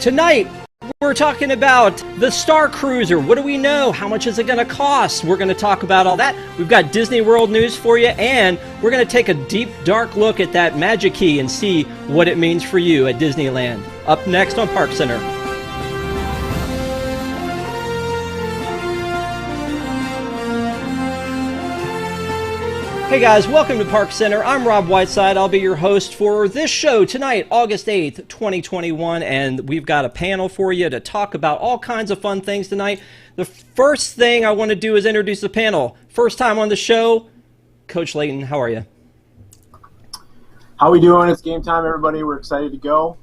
Tonight, we're talking about the Starcruiser. What do we know? How much is it going to cost? We're going to talk about all that. We've got Disney World news for you, and we're going to take a deep, dark look at that Magic Key and see what it means for you at Disneyland. Up next on ParksCenter. Hey guys, welcome to ParksCenter. I'm Rob Whiteside. I'll be your host for this show tonight, August 8th, 2021, and we've got a panel for you to talk about all kinds of fun things tonight. The first thing I want to do is introduce the panel. First time on the show, Coach Layton, how are you? How we doing? It's game time, everybody. We're excited to go.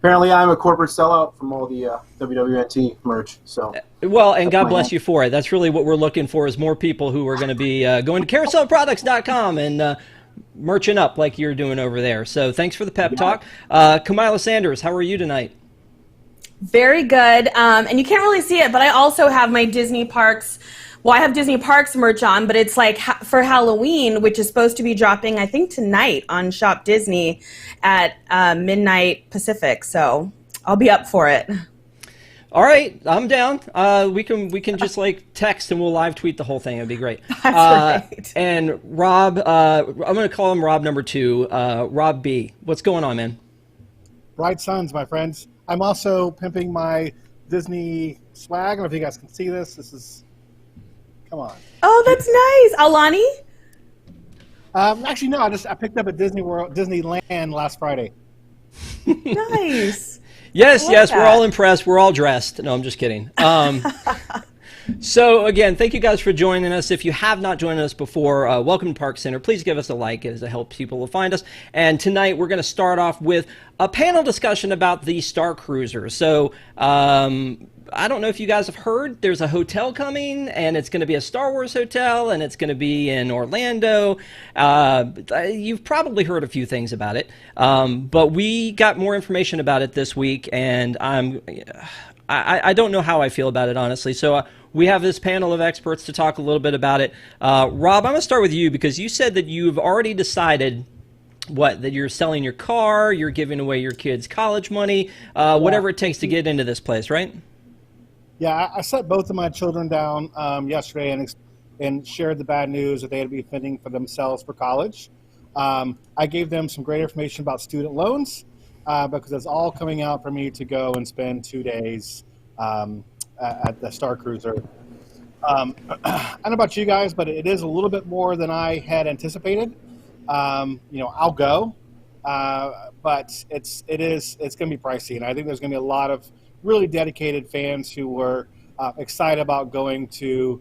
Apparently I'm a corporate sellout from all the WWNT merch. So, well, and God bless you for it. That's really what we're looking for, is more people who are going to be going to carouselproducts.com and merching up like you're doing over there. So thanks for the pep talk. Kamila Sanders, how are you tonight? Very good. And you can't really see it, but I also have my Disney Parks. Well, I have Disney Parks merch on, but it's like for Halloween, which is supposed to be dropping, I think, tonight on Shop Disney at midnight Pacific. So I'll be up for it. All right, I'm down. We can just like text and we'll live tweet the whole thing. It'd be great. That's right. And Rob, I'm going to call him Rob number 2. Rob B. What's going on, man? Bright suns, my friends. I'm also pimping my Disney swag. I don't know if you guys can see this. This is... Come on. Oh, that's nice. Alani? Actually, no. I picked up at Disneyland last Friday. Nice. Yes, we're all impressed. We're all dressed. No, I'm just kidding. So, again, thank you guys for joining us. If you have not joined us before, welcome to ParksCenter. Please give us a like as it helps people to find us. And tonight we're going to start off with a panel discussion about the Starcruiser. So, I don't know if you guys have heard, there's a hotel coming, and it's going to be a Star Wars hotel, and it's going to be in Orlando. You've probably heard a few things about it, but we got more information about it this week, and I don't know how I feel about it, honestly. So we have this panel of experts to talk a little bit about it. Rob, I'm going to start with you, because you said that you've already decided that you're selling your car, you're giving away your kids' college money, whatever it takes to get into this place, right? Yeah, I set both of my children down yesterday and shared the bad news that they had to be fending for themselves for college. I gave them some great information about student loans because it's all coming out for me to go and spend 2 days at the Starcruiser. I don't know about you guys, but it is a little bit more than I had anticipated. I'll go, but it's going to be pricey, and I think there's going to be a lot of really dedicated fans who were excited about going to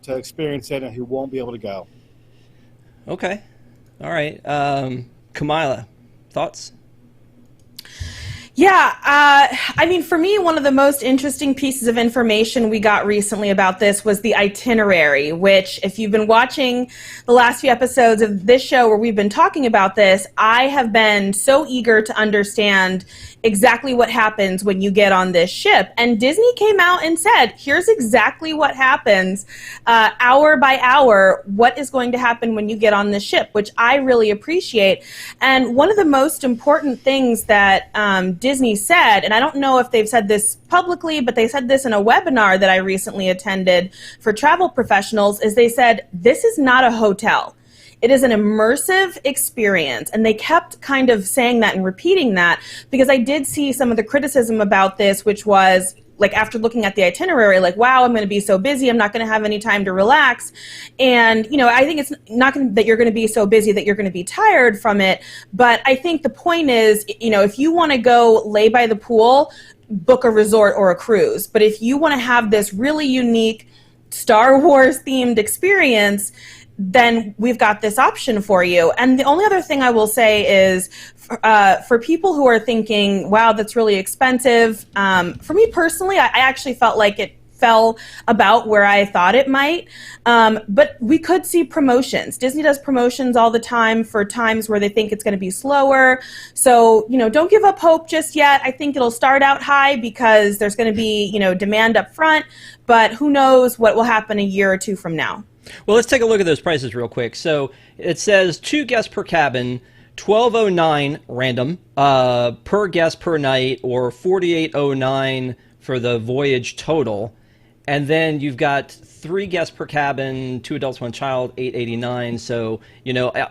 experience it and who won't be able to go. Okay. All right. Kamila, thoughts? Yeah, I mean, for me, one of the most interesting pieces of information we got recently about this was the itinerary, which, if you've been watching the last few episodes of this show where we've been talking about this, I have been so eager to understand exactly what happens when you get on this ship. And Disney came out and said, here's exactly what happens hour by hour, what is going to happen when you get on this ship, which I really appreciate. And one of the most important things that Disney said, and I don't know if they've said this publicly, but they said this in a webinar that I recently attended for travel professionals, is they said, this is not a hotel. It is an immersive experience. And they kept kind of saying that and repeating that, because I did see some of the criticism about this, which was, like, after looking at the itinerary, like, wow, I'm going to be so busy, I'm not going to have any time to relax. And, I think it's not that you're going to be so busy that you're going to be tired from it. But I think the point is, if you want to go lay by the pool, book a resort or a cruise. But if you want to have this really unique Star Wars themed experience, then we've got this option for you. And the only other thing I will say is, for people who are thinking, wow, that's really expensive, for me personally, I actually felt like it fell about where I thought it might. But we could see promotions. Disney does promotions all the time for times where they think it's going to be slower. So, don't give up hope just yet. I think it'll start out high because there's going to be, demand up front. But who knows what will happen a year or two from now. Well, let's take a look at those prices real quick. So it says 2 guests per cabin, $12.09 random per guest per night, or $48.09 for the voyage total. And then you've got 3 guests per cabin, 2 adults, 1 child, $889. So,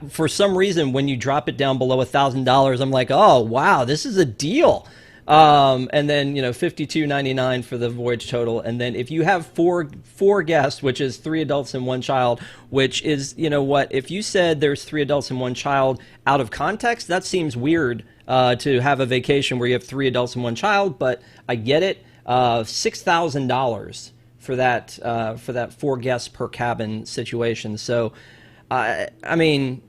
for some reason, when you drop it down below $1,000, I'm like, oh, wow, this is a deal. And then, $52.99 for the voyage total. And then if you have four guests, which is 3 adults and 1 child, which is, if you said there's 3 adults and 1 child out of context, that seems weird to have a vacation where you have 3 adults and 1 child, but I get it. $6,000 for that 4 guests per cabin situation. So, I mean,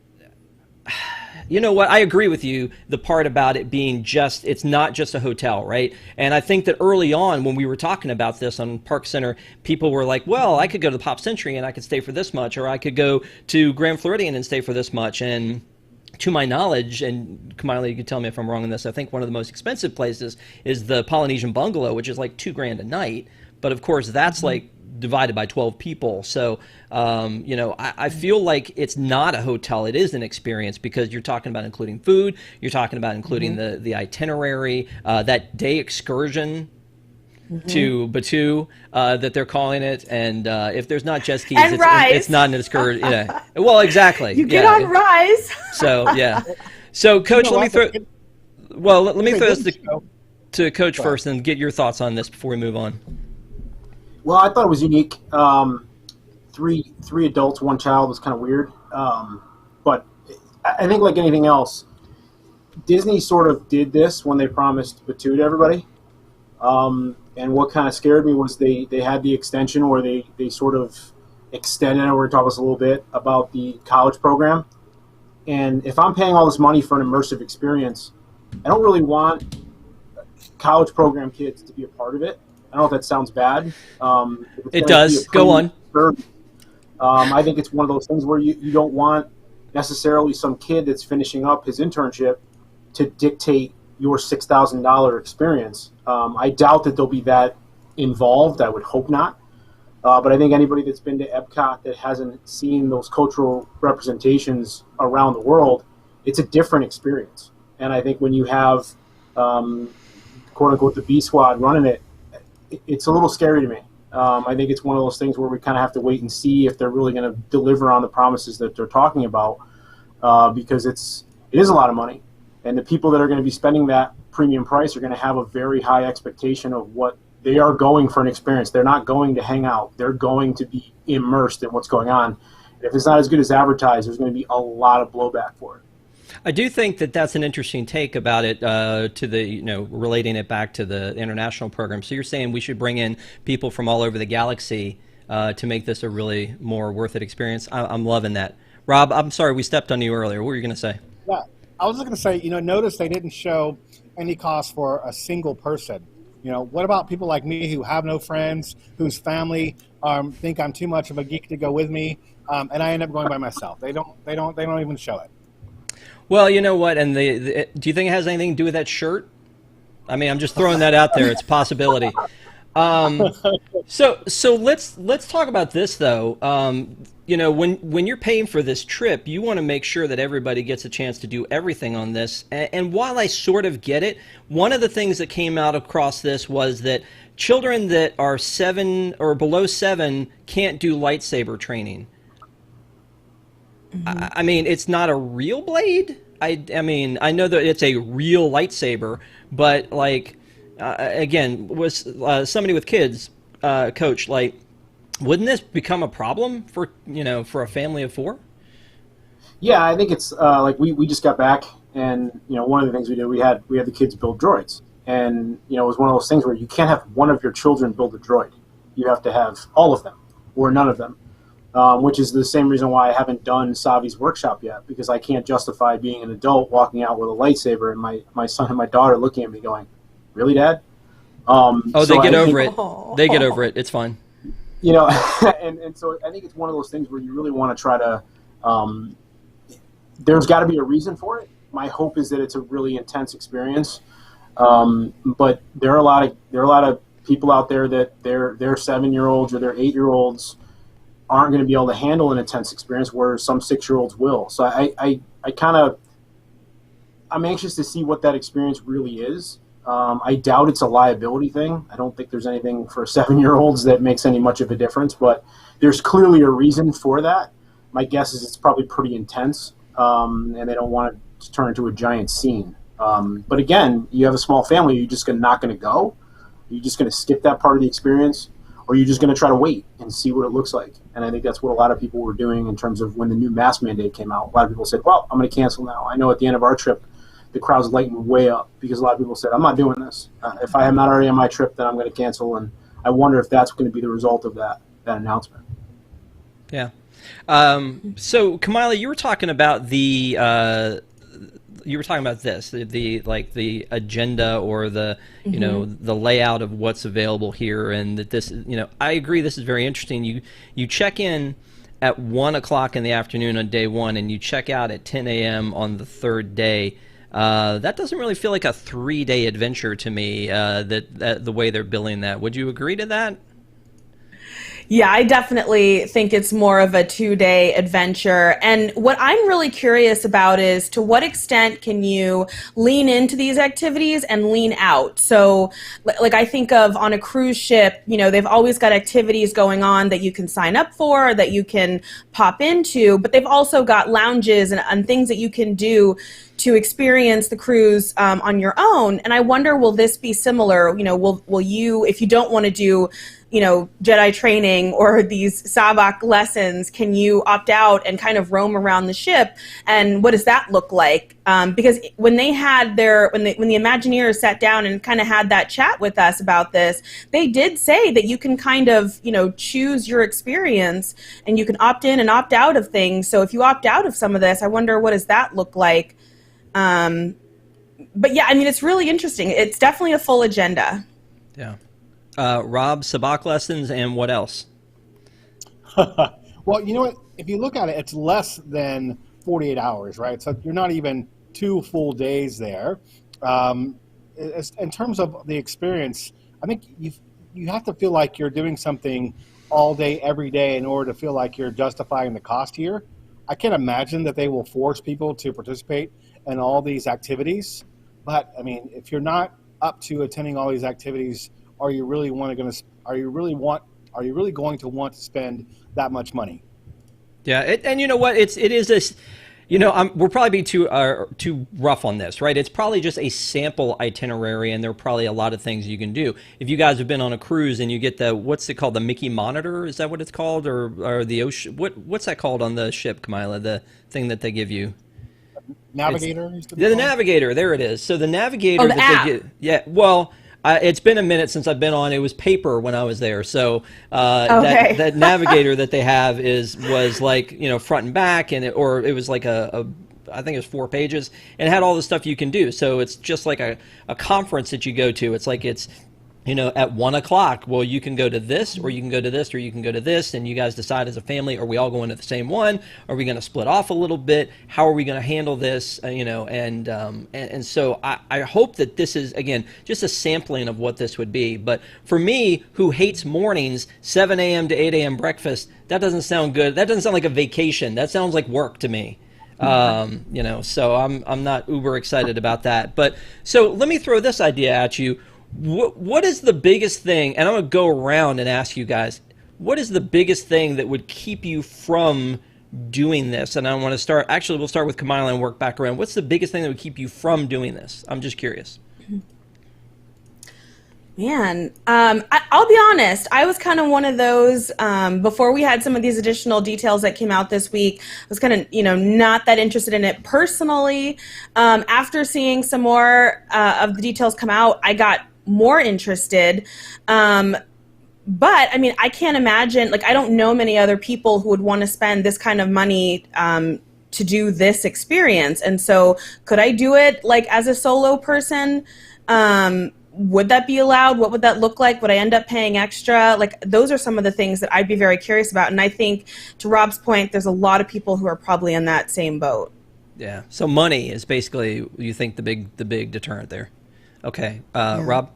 you know what? I agree with you. The part about it being it's not just a hotel, right? And I think that early on when we were talking about this on ParksCenter, people were like, well, I could go to the Pop Century and I could stay for this much, or I could go to Grand Floridian and stay for this much. And to my knowledge, and Kamila, you can tell me if I'm wrong on this, I think one of the most expensive places is the Polynesian Bungalow, which is like $2,000 a night. But of course, that's like divided by 12 people. So, I feel like it's not a hotel. It is an experience because you're talking about including food. You're talking about including the itinerary, that day excursion to Batu that they're calling it. And if there's not jet skis, it's not an excursion. Yeah. Well, exactly. You get on Rise. So, yeah. So, Coach, let me throw this to Coach first and get your thoughts on this before we move on. Well, I thought it was unique. Three adults, 1 child was kind of weird. But I think like anything else, Disney sort of did this when they promised Batu to everybody. And what kind of scared me was they had the extension where they sort of extended, and we're going to talk a little bit about the college program. And if I'm paying all this money for an immersive experience, I don't really want college program kids to be a part of it. I don't know if that sounds bad. It does. Go on. I think it's one of those things where you don't want necessarily some kid that's finishing up his internship to dictate your $6,000 experience. I doubt that they'll be that involved. I would hope not. But I think anybody that's been to Epcot that hasn't seen those cultural representations around the world, it's a different experience. And I think when you have, quote-unquote, the B Squad running it, it's a little scary to me. I think it's one of those things where we kind of have to wait and see if they're really going to deliver on the promises that they're talking about, because it is a lot of money. And the people that are going to be spending that premium price are going to have a very high expectation of what they are going for an experience. They're not going to hang out. They're going to be immersed in what's going on. And if it's not as good as advertised, there's going to be a lot of blowback for it. I do think that that's an interesting take about it, to the, relating it back to the international program. So you're saying we should bring in people from all over the galaxy to make this a really more worth it experience. I'm loving that. Rob, I'm sorry we stepped on you earlier. What were you going to say? Yeah, I was just going to say, notice they didn't show any cost for a single person. What about people like me who have no friends, whose family think I'm too much of a geek to go with me, and I end up going by myself? They don't even show it. Well, you know what, and do you think it has anything to do with that shirt? I mean, I'm just throwing that out there. It's a possibility. So let's talk about this though. When you're paying for this trip, you want to make sure that everybody gets a chance to do everything on this. And while I sort of get it, one of the things that came out across this was that children that are 7 or below 7 can't do lightsaber training. I mean, it's not a real blade. I mean, I know that it's a real lightsaber, but like, again, was somebody with kids, Coach, like, wouldn't this become a problem for a family of 4? Yeah, I think it's like we just got back, and one of the things we did, we had the kids build droids, and it was one of those things where you can't have one of your children build a droid. You have to have all of them or none of them. Which is the same reason why I haven't done Savi's workshop yet, because I can't justify being an adult walking out with a lightsaber and my son and my daughter looking at me going, "Really, Dad?" They get over it. They get over it. It's fine. And so I think it's one of those things where you really want to try to. There's got to be a reason for it. My hope is that it's a really intense experience, but there are a lot of people out there that their 7-year-olds or their 8-year-olds aren't going to be able to handle an intense experience, where some 6-year-olds will. So I kind of I'm anxious to see what that experience really is. I doubt it's a liability thing. I don't think there's anything for 7-year-olds that makes any much of a difference, but there's clearly a reason for that. My guess is it's probably pretty intense, and they don't want it to turn into a giant scene. But again, you have a small family, you're just not going to go? You're just going to skip that part of the experience? Or you're just going to try to wait and see what it looks like? And I think that's what a lot of people were doing in terms of when the new mask mandate came out. A lot of people said, well, I'm going to cancel now. I know at the end of our trip, the crowds lightened way up because a lot of people said, I'm not doing this. If I am not already on my trip, then I'm going to cancel. And I wonder if that's going to be the result of that announcement. Yeah. So, Kamila, you were talking about the agenda or the the layout of what's available here, and that this I agree, this is very interesting. You check in at 1 o'clock in the afternoon on day one, and you check out at 10 a.m. on the third day. That doesn't really feel like a 3-day adventure to me. That the way they're billing that. Would you agree to that? Yeah, I definitely think it's more of a 2-day adventure. And what I'm really curious about is to what extent can you lean into these activities and lean out? So like I think of on a cruise ship, they've always got activities going on that you can sign up for, that you can pop into, but they've also got lounges and things that you can do to experience the cruise on your own. And I wonder, will this be similar? Will you, if you don't want to do Jedi training or these sabak lessons, can you opt out and kind of roam around the ship? And what does that look like? Because when they had when the Imagineers sat down and kind of had that chat with us about this, they did say that you can kind of, choose your experience and you can opt in and opt out of things. So if you opt out of some of this, I wonder, what does that look like? But yeah, I mean, it's really interesting. It's definitely a full agenda. Yeah. Rob, sabak lessons, and what else? Well, you know what? If you look at it, it's less than 48 hours, right? So you're not even 2 full days there. In terms of the experience, I think you have to feel like you're doing something all day, every day, in order to feel like you're justifying the cost here. I can't imagine that they will force people to participate in all these activities. But I mean, if you're not up to attending all these activities, are you really going to want to spend that much money? Yeah, and you know what? It is this. We're probably being too rough on this, right? It's probably just a sample itinerary, and there are probably a lot of things you can do. If you guys have been on a cruise and you get what's it called, the Mickey Monitor? Is that what it's called, or the ocean? What's that called on the ship, Kamila? The thing that they give you. Navigator? The Navigator, there it is. So the Navigator the app. They get, yeah, well, it's been a minute since I've been on. It was paper when I was there. So okay. that Navigator that they have was like, front and back, and it was like I think it was 4 pages, and it had all the stuff you can do. So it's just like a conference that you go to. It's like at 1 o'clock, well, you can go to this, or you can go to this, or you can go to this, and you guys decide as a family, are we all going to the same one? Are we going to split off a little bit? How are we going to handle this? And so I hope that this is, again, just a sampling of what this would be. But for me, who hates mornings, 7 a.m. to 8 a.m. breakfast, that doesn't sound good. That doesn't sound like a vacation. That sounds like work to me. So I'm not uber excited about that. But so let me throw this idea at you. What is the biggest thing, and I'm going to go around and ask you guys, what is the biggest thing that would keep you from doing this? And I want to start, actually, we'll start with Kamila and work back around. What's the biggest thing that would keep you from doing this? I'm just curious. Man, I'll be honest. I was kind of one of those, before we had some of these additional details that came out this week, I was kind of, not that interested in it personally. After seeing some more of the details come out, I got more interested. But I mean, I can't imagine, I don't know many other people who would want to spend this kind of money to do this experience. And so could I do it as a solo person? Would that be allowed? What would that look like? Would I end up paying extra? Those are some of the things that I'd be very curious about. And I think, to Rob's point, there's a lot of people who are probably in that same boat. Yeah. So money is basically, you think, the big deterrent there. Okay. Yeah. Rob?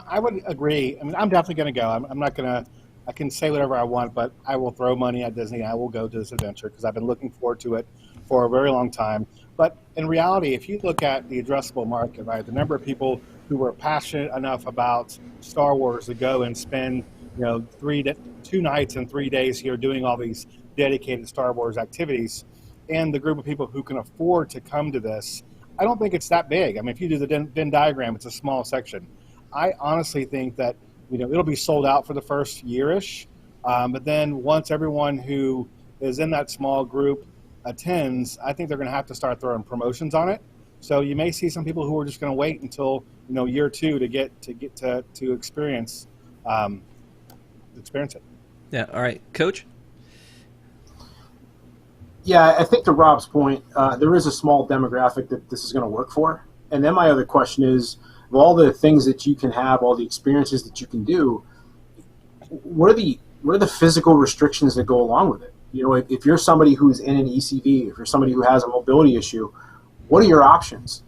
I would agree. I mean, I'm definitely going to go. I'm not going to, I can say whatever I want, but I will throw money at Disney. I will go to this adventure because I've been looking forward to it for a very long time. But in reality, if you look at the addressable market, right, the number of people who were passionate enough about Star Wars to go and spend, 2 nights and 3 days here doing all these dedicated Star Wars activities, and the group of people who can afford to come to this, I don't think it's that big. I mean, if you do the Venn diagram, it's a small section. I honestly think that, it'll be sold out for the first year-ish, but then once everyone who is in that small group attends, I think they're going to have to start throwing promotions on it. So you may see some people who are just going to wait until year 2 to get to experience it. Yeah. All right, Coach. Yeah, I think to Rob's point, there is a small demographic that this is going to work for. And then my other question is, of all the things that you can have, all the experiences that you can do, what are the physical restrictions that go along with it? If you're somebody who's in an ECV, if you're somebody who has a mobility issue, what are your options?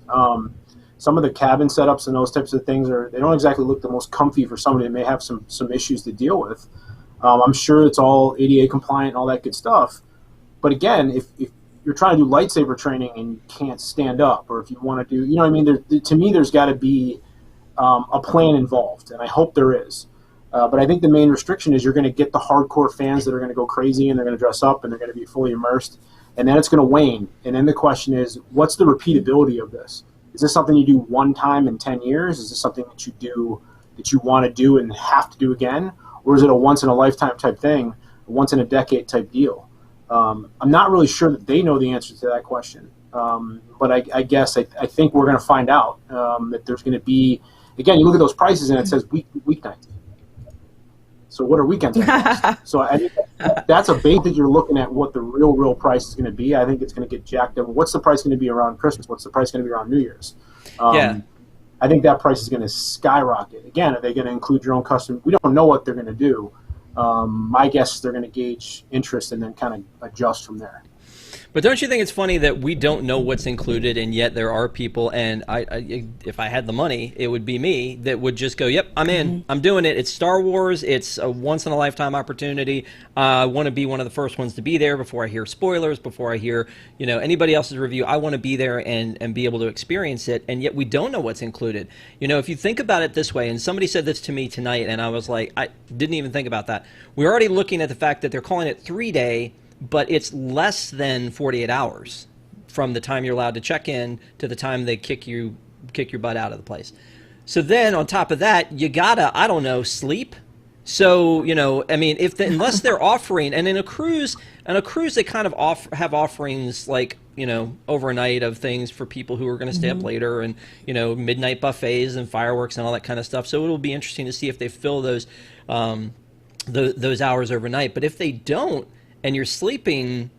Some of the cabin setups and those types of things they don't exactly look the most comfy for somebody that may have some issues to deal with. I'm sure it's all ADA compliant and all that good stuff. But again, if you're trying to do lightsaber training and you can't stand up, or if you want to do, to me, there's got to be a plan involved, and I hope there is. But I think the main restriction is you're going to get the hardcore fans that are going to go crazy and they're going to dress up and they're going to be fully immersed, and then it's going to wane. And then the question is, what's the repeatability of this? Is this something you do one time in 10 years? Is this something that you want to do and have to do again? Or is it a once-in-a-lifetime type thing, a once-in-a-decade type deal? I'm not really sure that they know the answer to that question. But I guess I think we're going to find out that there's going to be, again, you look at those prices and it says weeknights. So what are weekends? So I think that's a bait that you're looking at what the real price is going to be. I think it's going to get jacked up. What's the price going to be around Christmas? What's the price going to be around New Year's? Yeah. I think that price is going to skyrocket. Again, are they going to include your own custom? We don't know what they're going to do. My guess is they're going to gauge interest and then kind of adjust from there. But don't you think it's funny that we don't know what's included, and yet there are people, and if I had the money, it would be me, that would just go, yep, I'm in. I'm doing it. It's Star Wars. It's a once-in-a-lifetime opportunity. I want to be one of the first ones to be there before I hear spoilers, before I hear anybody else's review. I want to be there and be able to experience it, and yet we don't know what's included. If you think about it this way, and somebody said this to me tonight, and I was like, I didn't even think about that. We're already looking at the fact that they're calling it 3-day, but it's less than 48 hours from the time you're allowed to check in to the time they kick your butt out of the place. So then on top of that, you gotta, I don't know, sleep. So, unless they're offering, and in a cruise they kind of have offerings like, overnight of things for people who are going to stay up later, and, midnight buffets and fireworks and all that kind of stuff. So it'll be interesting to see if they fill those hours overnight. But if they don't, and you're sleeping,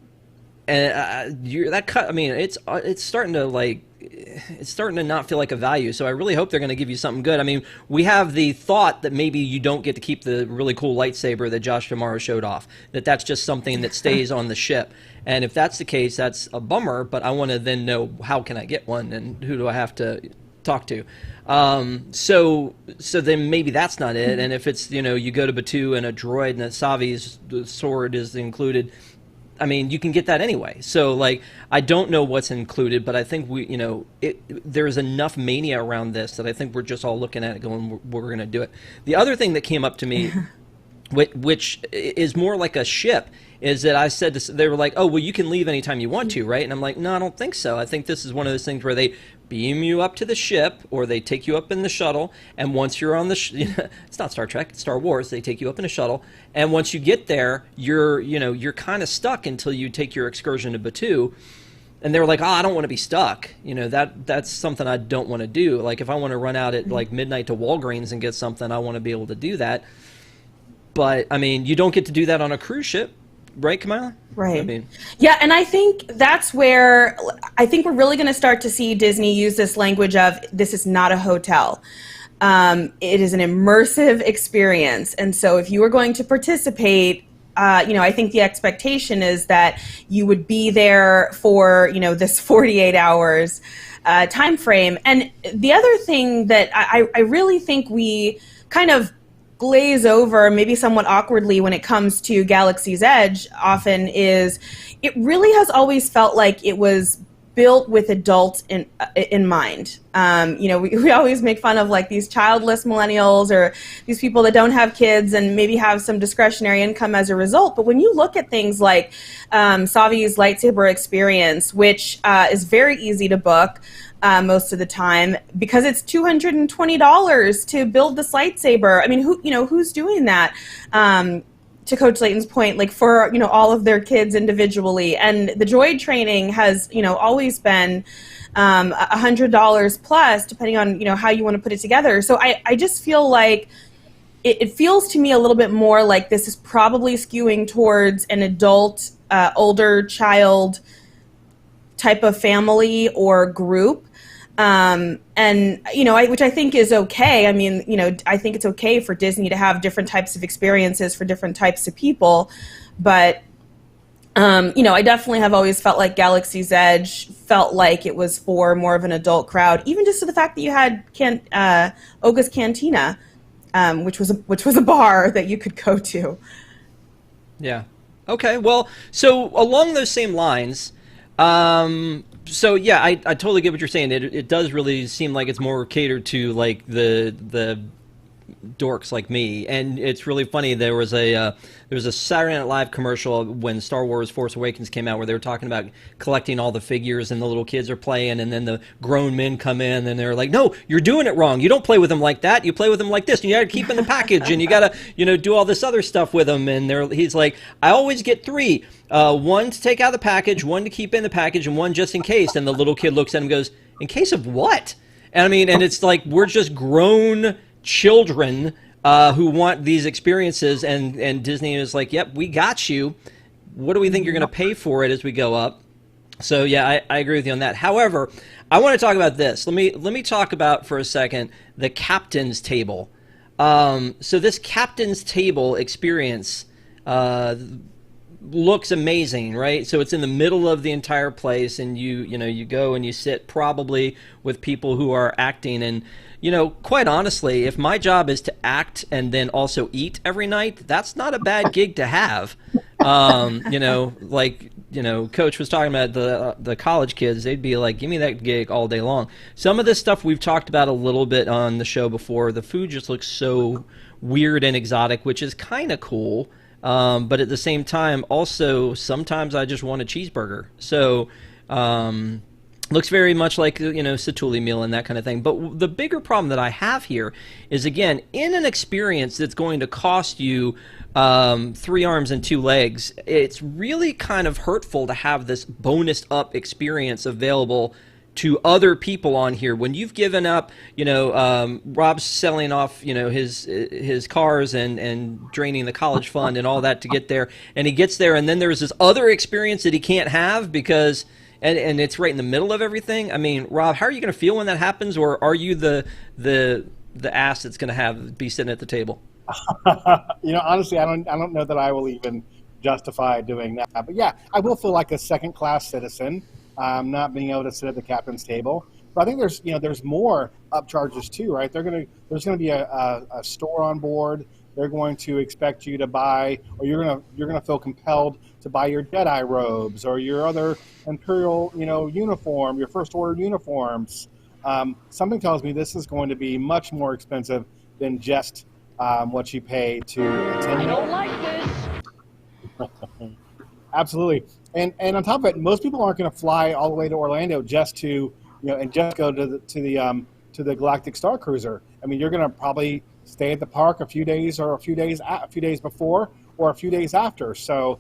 and it's starting to not feel like a value. So I really hope they're going to give you something good. I mean, we have the thought that maybe you don't get to keep the really cool lightsaber that Josh D'Amaro showed off. That's just something that stays on the ship. And if that's the case, that's a bummer. But I want to then know, how can I get one, and who do I have to talk to? So then maybe that's not it. And if it's, you go to Batuu and a droid and a Savi's sword is included, I mean, you can get that anyway. So, I don't know what's included, but I think there's enough mania around this that I think we're just all looking at it going, we're going to do it. The other thing that came up to me, which is more like a ship, is that I said they were like, oh, well, you can leave anytime you want to, right? And I'm like, no, I don't think so. I think this is one of those things where they beam you up to the ship, or they take you up in the shuttle, and once you're on the it's not Star Trek, it's Star Wars. They take you up in a shuttle, and once you get there, you're kind of stuck until you take your excursion to Batuu. And they were like, I don't want to be stuck. That's something I don't want to do. Like, if I want to run out at midnight to Walgreens and get something, I want to be able to do that. But I mean, you don't get to do that on a cruise ship. Right, Kamala? Right. Yeah, and I think that's where I think we're really going to start to see Disney use this language of, this is not a hotel. It is an immersive experience. And so if you are going to participate, I think the expectation is that you would be there for, this 48 hours time frame. And the other thing that I really think we kind of glaze over, maybe somewhat awkwardly, when it comes to Galaxy's Edge often, is it really has always felt like it was built with adults in mind. You know, we always make fun of like these childless millennials or these people that don't have kids and maybe have some discretionary income as a result. But when you look at things like Savi's lightsaber experience, which is very easy to book most of the time because it's $220 to build this lightsaber. I mean, who's doing that? To Coach Layton's point, like for, you know, all of their kids individually. And the droid training has, you know, always been $100 plus, depending on, you know, how you want to put it together. So I just feel like it feels to me a little bit more like this is probably skewing towards an adult, older child type of family or group. And, you know, which I think is okay. I mean, you know, I think it's okay for Disney to have different types of experiences for different types of people. But, you know, I definitely have always felt like Galaxy's Edge felt like it was for more of an adult crowd, even just to the fact that you had Oga's Cantina, which was a bar that you could go to. Yeah. Okay. Well, so along those same lines, so yeah, I totally get what you're saying. It does really seem like it's more catered to like the dorks like me, and it's really funny. There was a Saturday Night Live commercial when Star Wars Force Awakens came out where they were talking about collecting all the figures and the little kids are playing, and then the grown men come in and they're like, "No, you're doing it wrong. You don't play with them like that. You play with them like this. And you got to keep in the package, and you got to, you know, do all this other stuff with them." And he's like, "I always get 3. One to take out of the package, one to keep in the package, and one just in case." And the little kid looks at him and goes, "In case of what?" And I mean, and it's like we're just grown children who want these experiences, and Disney is like, "Yep, we got you. What do we think you're going to pay for it as we go up?" So yeah, I agree with you on that. However, I want to talk about this. Let me talk about for a second the captain's table. So this captain's table experience looks amazing, right? So it's in the middle of the entire place, and you go and you sit probably with people who are acting. And you know, quite honestly, if my job is to act and then also eat every night, that's not a bad gig to have. You know, like, you know, Coach was talking about the college kids. They'd be like, "Give me that gig all day long." Some of this stuff we've talked about a little bit on the show before. The food just looks so weird and exotic, which is kind of cool. But at the same time, also, sometimes I just want a cheeseburger. So, looks very much like, you know, Satuli meal and that kind of thing. But the bigger problem that I have here is, again, in an experience that's going to cost you 3 arms and 2 legs, it's really kind of hurtful to have this bonus up experience available to other people on here when you've given up, you know, Rob's selling off, you know, his cars and draining the college fund and all that to get there, and he gets there, and then there's this other experience that he can't have because and it's right in the middle of everything. I mean, Rob, how are you going to feel when that happens, or are you the ass that's going to be sitting at the table? You know, honestly, I don't know that I will even justify doing that. But yeah, I will feel like a second-class citizen, not being able to sit at the captain's table. But I think there's more upcharges too, right? There's going to be a store on board. They're going to expect you to buy, or you're going to feel compelled to buy your Jedi robes or your other Imperial, you know, uniform, your First Order uniforms. Something tells me this is going to be much more expensive than just what you pay to attend. I don't like this. Absolutely, and on top of it, most people aren't going to fly all the way to Orlando just to, you know, and just go to the Galactic Starcruiser. I mean, you're going to probably stay at the park a few days before or a few days after. So,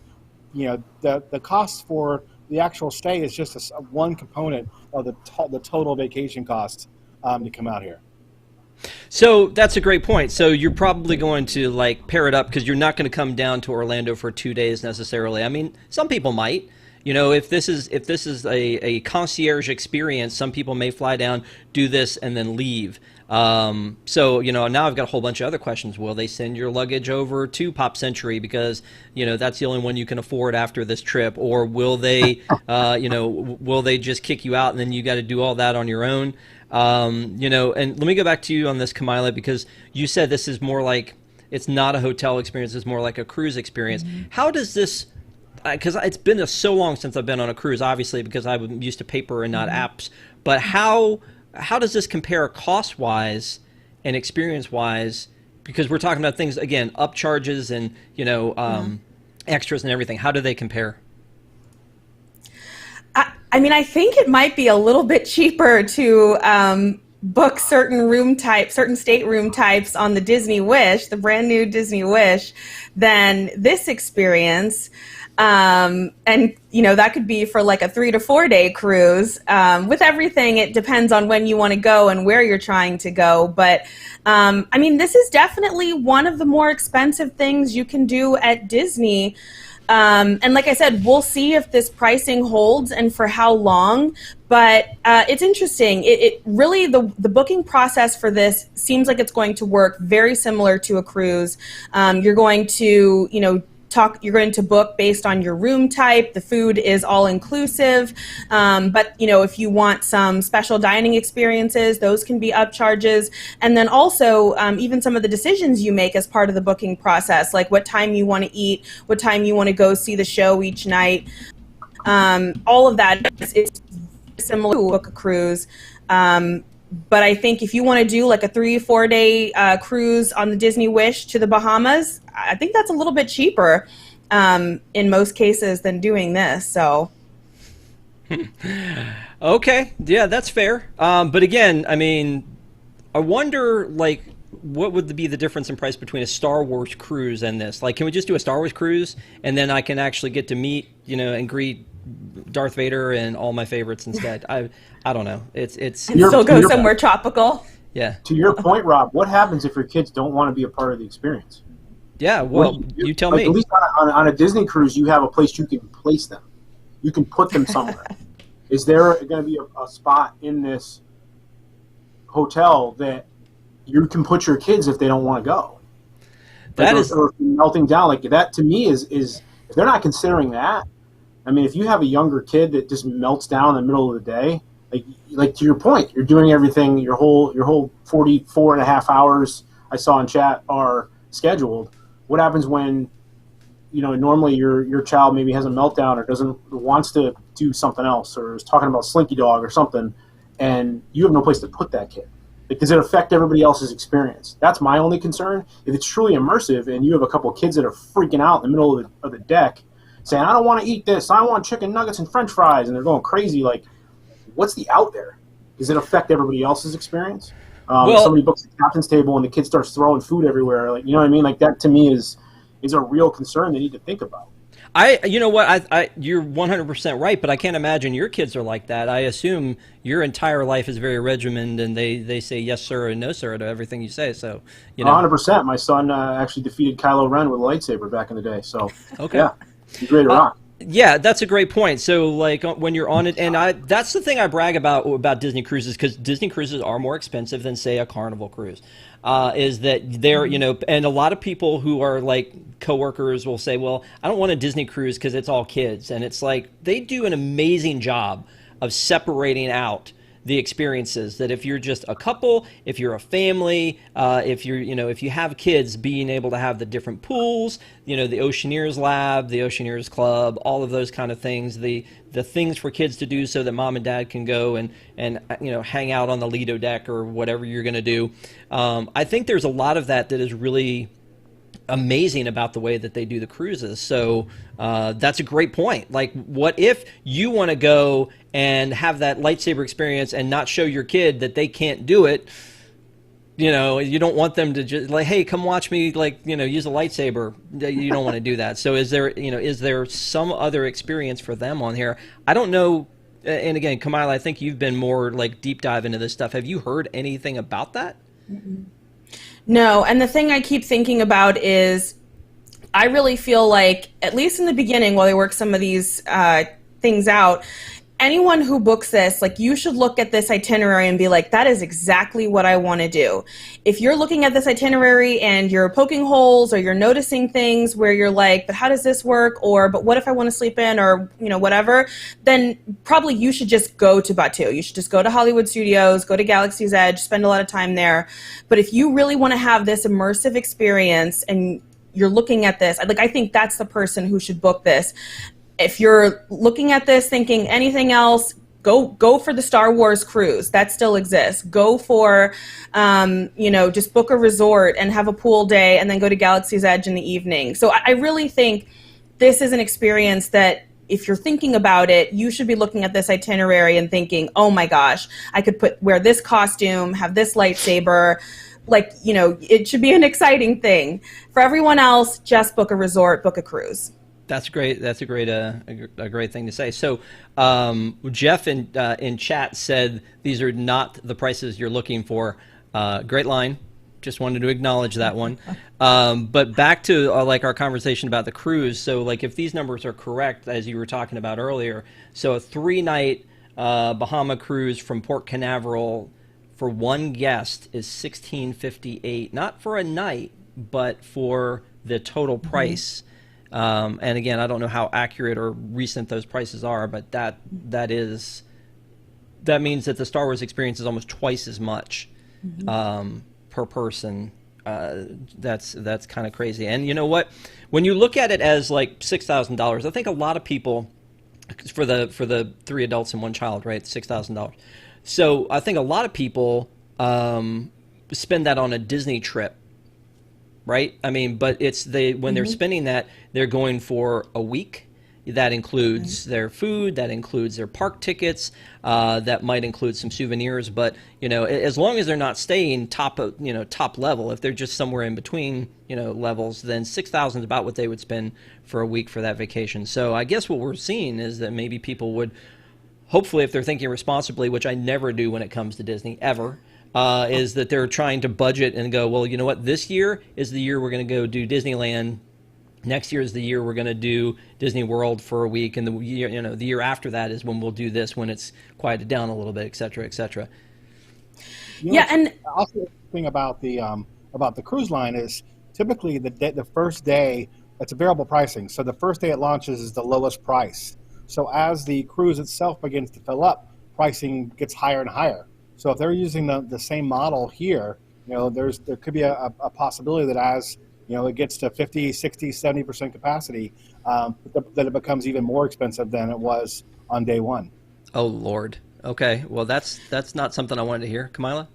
you know, the cost for the actual stay is just one component of the total vacation cost to come out here. So that's a great point. So you're probably going to like pair it up because you're not going to come down to Orlando for 2 days necessarily. I mean, some people might. You know, if this is a concierge experience, some people may fly down, do this, and then leave. So, you know, now I've got a whole bunch of other questions. Will they send your luggage over to Pop Century because, you know, that's the only one you can afford after this trip? Or will they, will they just kick you out and then you got to do all that on your own? You know, and let me go back to you on this, Kamila, because you said this is more like, it's not a hotel experience, it's more like a cruise experience. Mm-hmm. How does this because it's been so long since I've been on a cruise, obviously, because I'm used to paper and not apps. But how does this compare cost-wise and experience-wise? Because we're talking about things, again, upcharges and, extras and everything. How do they compare? I mean, I think it might be a little bit cheaper to book certain stateroom types on the Disney Wish, the brand new Disney Wish, than this experience. And, that could be for like a 3 to 4 day cruise. With everything, it depends on when you want to go and where you're trying to go. But, this is definitely one of the more expensive things you can do at Disney. And like I said, we'll see if this pricing holds and for how long. But it's interesting. It really, the booking process for this seems like it's going to work very similar to a cruise. You're going to, you're going to book based on your room type. The food is all inclusive. But, if you want some special dining experiences, those can be upcharges. And then also, even some of the decisions you make as part of the booking process, like what time you want to eat, what time you want to go see the show each night. All of that is similar to book a cruise. But I think if you want to do like a 3-4 day cruise on the Disney Wish to the Bahamas, I think that's a little bit cheaper in most cases than doing this. So, okay, yeah, that's fair. But again, I wonder, like, what would be the difference in price between a Star Wars cruise and this? Like, can we just do a Star Wars cruise and then I can actually get to meet, and greet Darth Vader and all my favorites instead? I don't know. It's and still go somewhere tropical. Yeah. To your point, Rob, what happens if your kids don't want to be a part of the experience? Yeah, well, you tell me. At least on a Disney cruise, you have a place you can place them. You can put them somewhere. Is there going to be a spot in this hotel that you can put your kids if they don't want to go? Or melting down like that. To me, is if they're not considering that. If you have a younger kid that just melts down in the middle of the day, like to your point, you're doing everything. Your whole 44 and a half hours I saw in chat are scheduled. What happens when, normally your child maybe has a meltdown or wants to do something else or is talking about Slinky Dog or something, and you have no place to put that kid? Like, does it affect everybody else's experience? That's my only concern. If it's truly immersive and you have a couple of kids that are freaking out in the middle of the deck, saying, I don't want to eat this, I want chicken nuggets and french fries, and they're going crazy, like, what's the out there? Does it affect everybody else's experience? If somebody books the captain's table and the kid starts throwing food everywhere, like, you know what I mean? Like, that to me is a real concern they need to think about. You know what, you're 100% right, but I can't imagine your kids are like that. I assume your entire life is very regimented and they say yes sir and no sir to everything you say, so 100%. My son actually defeated Kylo Ren with a lightsaber back in the day, so okay. Yeah, he's ready to rock. Yeah, that's a great point. So, like, when you're on it, and that's the thing I brag about Disney cruises, because Disney cruises are more expensive than, say, a Carnival cruise, is that they're, and a lot of people who are, like, coworkers will say, well, I don't want a Disney cruise because it's all kids. And it's like, they do an amazing job of separating out the experiences, that if you're just a couple, if you're a family, if you have kids, being able to have the different pools, the Oceaneers Lab, the Oceaneers Club, all of those kind of things, the things for kids to do so that mom and dad can go and hang out on the Lido deck or whatever you're going to do. I think there's a lot of that is really amazing about the way that they do the cruises. So that's a great point. Like, what if you want to go and have that lightsaber experience and not show your kid that they can't do it? You don't want them to just like, hey, come watch me, like, use a lightsaber. You don't want to do that. So is there some other experience for them on here? I don't know. And again, Kamila, I think you've been more like deep dive into this stuff. Have you heard anything about that? Mm-hmm. No, and the thing I keep thinking about is I really feel like, at least in the beginning while they work some of these things out, anyone who books this, like, you should look at this itinerary and be like, that is exactly what I want to do. If you're looking at this itinerary and you're poking holes or you're noticing things where you're like, but how does this work? Or, but what if I want to sleep in, or, whatever, then probably you should just go to Batuu. You should just go to Hollywood Studios, go to Galaxy's Edge, spend a lot of time there. But if you really want to have this immersive experience and you're looking at this, like, I think that's the person who should book this. If you're looking at this thinking anything else, go for the Star Wars cruise. That still exists. Go for, just book a resort and have a pool day and then go to Galaxy's Edge in the evening. So I really think this is an experience that, if you're thinking about it, you should be looking at this itinerary and thinking, oh my gosh, I could wear this costume, have this lightsaber. Like, it should be an exciting thing. For everyone else, just book a resort, book a cruise. That's great. That's a great thing to say. So, Jeff in chat said these are not the prices you're looking for. Great line. Just wanted to acknowledge that one. But back to like our conversation about the cruise. So, like, if these numbers are correct, as you were talking about earlier, so a 3-night Bahama cruise from Port Canaveral for one guest is $1,658. Not for a night, but for the total price. And again, I don't know how accurate or recent those prices are, but that means that the Star Wars experience is almost twice as much per person. That's kind of crazy. And you know what? When you look at it as like $6,000, I think a lot of people, for the 3 adults and 1 child, right? $6,000. So I think a lot of people spend that on a Disney trip. Right? I mean, but when they're spending that, they're going for a week. That includes their food, that includes their park tickets, that might include some souvenirs. But, as long as they're not staying top level, if they're just somewhere in between, levels, then $6,000 is about what they would spend for a week for that vacation. So I guess what we're seeing is that maybe people would, hopefully, if they're thinking responsibly, which I never do when it comes to Disney, ever, is that they're trying to budget and go, well, you know what? This year is the year we're going to go do Disneyland. Next year is the year we're going to do Disney World for a week, and the year after that is when we'll do this when it's quieted down a little bit, et cetera, et cetera. And also the thing about the cruise line is typically the first day it's a variable pricing. So the first day it launches is the lowest price. So as the cruise itself begins to fill up, pricing gets higher and higher. So if they're using the same model here, there could be a possibility that as it gets to 50, 60, 70% capacity, that it becomes even more expensive than it was on day one. Oh Lord. Okay. Well, that's not something I wanted to hear, Kamila.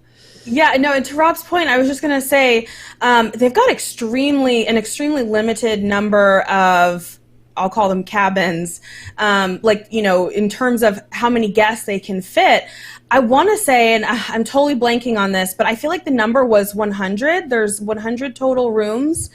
Yeah, no, and to Rob's point, I was just going to say they've got an extremely limited number of, I'll call them cabins, in terms of how many guests they can fit. I want to say, and I'm totally blanking on this, but I feel like the number was 100. There's 100 total rooms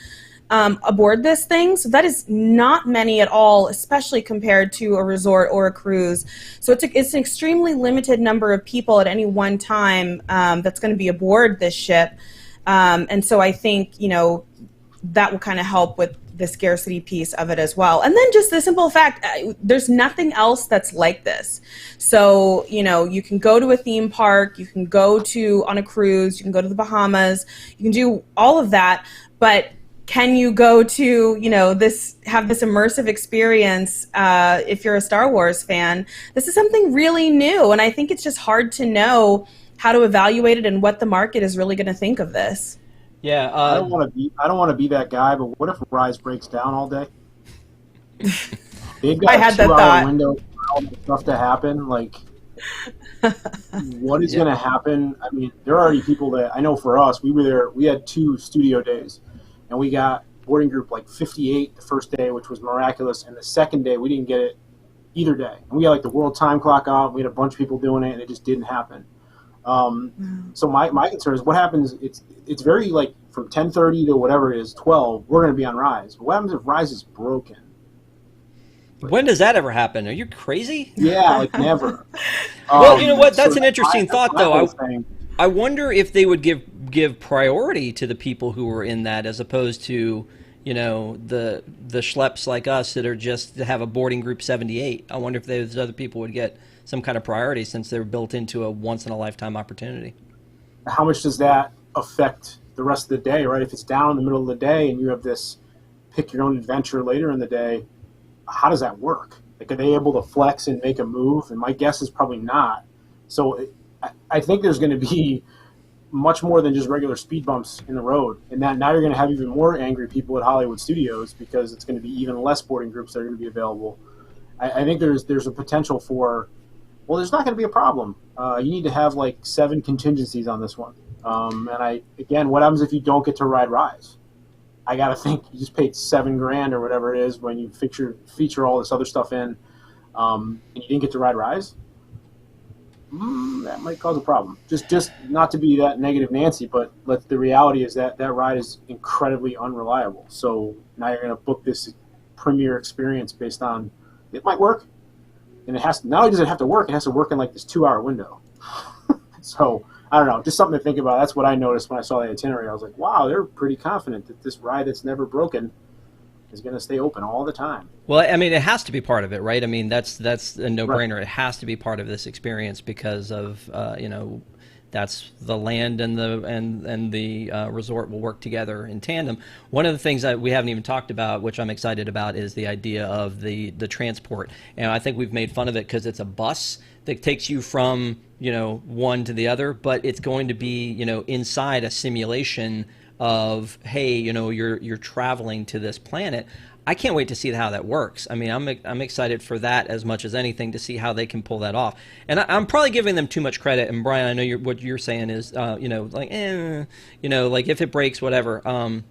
aboard this thing. So that is not many at all, especially compared to a resort or a cruise. So it's an extremely limited number of people at any one time that's going to be aboard this ship. And so I think, that will kind of help with the scarcity piece of it as well. And then just the simple fact, there's nothing else that's like this. So, you can go to a theme park, you can go on a cruise, you can go to the Bahamas, you can do all of that, but can you go to, have this immersive experience if you're a Star Wars fan? This is something really new, and I think it's just hard to know how to evaluate it and what the market is really going to think of this. Yeah, I don't want to be that guy, but what if Rise breaks down all day? They've got I had a 2-hour that window for all that stuff to happen. Like, what is going to happen? I mean, there are already people that I know. For us, we were there. We had 2 studio days, and we got boarding group like 58 the first day, which was miraculous. And the second day, we didn't get it either day. And we had like the world time clock off. We had a bunch of people doing it, and it just didn't happen. So my concern is what happens. It's very like from 10:30 to whatever it is 12. We're going to be on Rise. But what happens if Rise is broken? When does that ever happen? Are you crazy? Yeah, like never. Well, you know what? That's an interesting thought, though. I wonder if they would give priority to the people who were in that as opposed to, the schleps like us that are just to have a boarding group 78. I wonder if those other people would get some kind of priority since they're built into a once-in-a-lifetime opportunity. How much does that affect the rest of the day, right? If it's down in the middle of the day and you have this pick-your-own-adventure later in the day, how does that work? Like, are they able to flex and make a move? And my guess is probably not. So I think there's going to be much more than just regular speed bumps in the road. And that now you're going to have even more angry people at Hollywood studios because it's going to be even less sporting groups that are going to be available. I think there's a potential for, well, there's not going to be a problem. You need to have like 7 contingencies on this one. Again, what happens if you don't get to ride Rise? I got to think you just paid $7,000 or whatever it is when you feature all this other stuff in, and you didn't get to ride Rise. That might cause a problem. Just not to be that negative Nancy, but the reality is that ride is incredibly unreliable. So now you're going to book this premier experience based on it might work, and it has to. Not only does it have to work, it has to work in like this 2-hour window. So I don't know, just something to think about. That's what I noticed when I saw the itinerary. I was like, wow, they're pretty confident that this ride that's never broken is going to stay open all the time. Well, I mean, it has to be part of it, right? I mean, that's a no-brainer. Right. It has to be part of this experience because of that's the land and the resort will work together in tandem. One of the things that we haven't even talked about, which I'm excited about, is the idea of the transport. And I think we've made fun of it because it's a bus that takes you from one to the other, but it's going to be inside a simulation of, hey, you're traveling to this planet. I can't wait to see how that works. I mean, I'm excited for that as much as anything to see how they can pull that off. And I'm probably giving them too much credit. And Brian, I know what you're saying is, like if it breaks, whatever.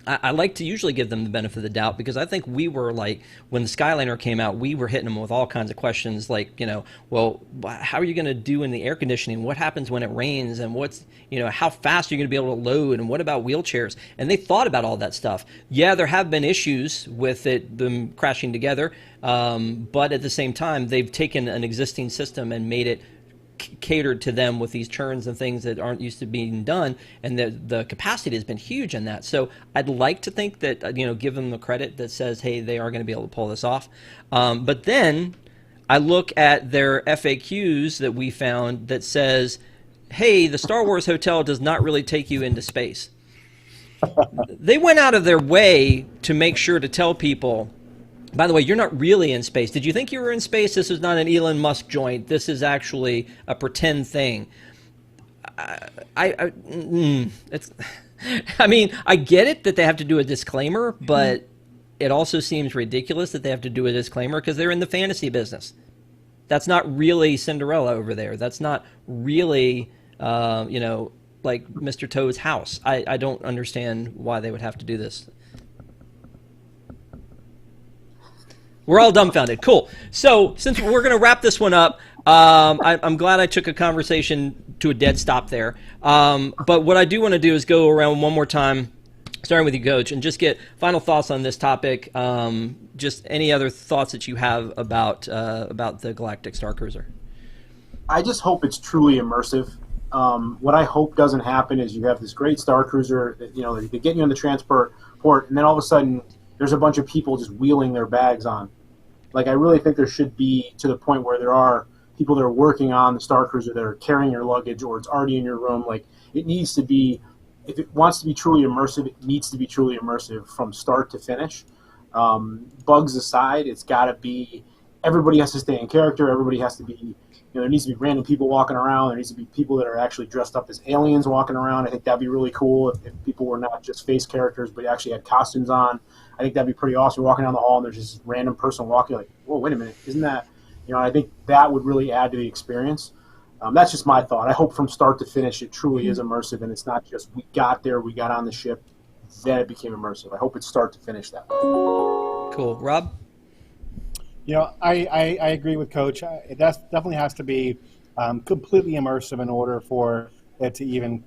I like to usually give them the benefit of the doubt because I think we were like, when the Skyliner came out, we were hitting them with all kinds of questions like, well, how are you going to do in the air conditioning? What happens when it rains? And what's, how fast are you going to be able to load? And what about wheelchairs? And they thought about all that stuff. Yeah, there have been issues with them crashing together. But at the same time, they've taken an existing system and made it catered to them with these turns and things that aren't used to being done, and the capacity has been huge in that. So I'd like to think that give them the credit that says, hey, they are going to be able to pull this off. But then I look at their FAQs that we found that says, hey, the Star Wars Hotel does not really take you into space. They went out of their way to make sure to tell people, by the way, you're not really in space. Did you think you were in space? This is not an Elon Musk joint. This is actually a pretend thing. I mean, I get it that they have to do a disclaimer, but it also seems ridiculous that they have to do a disclaimer because they're in the fantasy business. That's not really Cinderella over there. That's not really, like Mr. Toad's house. I don't understand why they would have to do this. We're all dumbfounded. Cool. So since we're going to wrap this one up, I'm glad I took a conversation to a dead stop there. But what I do want to do is go around one more time, starting with you, Coach, and just get final thoughts on this topic. Just any other thoughts that you have about the Galactic Starcruiser. I just hope it's truly immersive. What I hope doesn't happen is you have this great Starcruiser that, they get you in the transport port, and then all of a sudden there's a bunch of people just wheeling their bags on. Like, I really think there should be to the point where there are people that are working on the Starcruiser that are carrying your luggage, or it's already in your room. Like, it needs to be, if it wants to be truly immersive, it needs to be truly immersive from start to finish. Bugs aside, it's got to be, everybody has to stay in character. Everybody has to be, there needs to be random people walking around. There needs to be people that are actually dressed up as aliens walking around. I think that'd be really cool if people were not just face characters, but actually had costumes on. I think that'd be pretty awesome. You're walking down the hall and there's just this random person walking, like, whoa, wait a minute, isn't that, I think that would really add to the experience. That's just my thought. I hope from start to finish it truly is immersive, and it's not just we got there, we got on the ship, then it became immersive. I hope it's start to finish that way. Cool. Rob? I agree with Coach. It definitely has to be completely immersive in order for it to even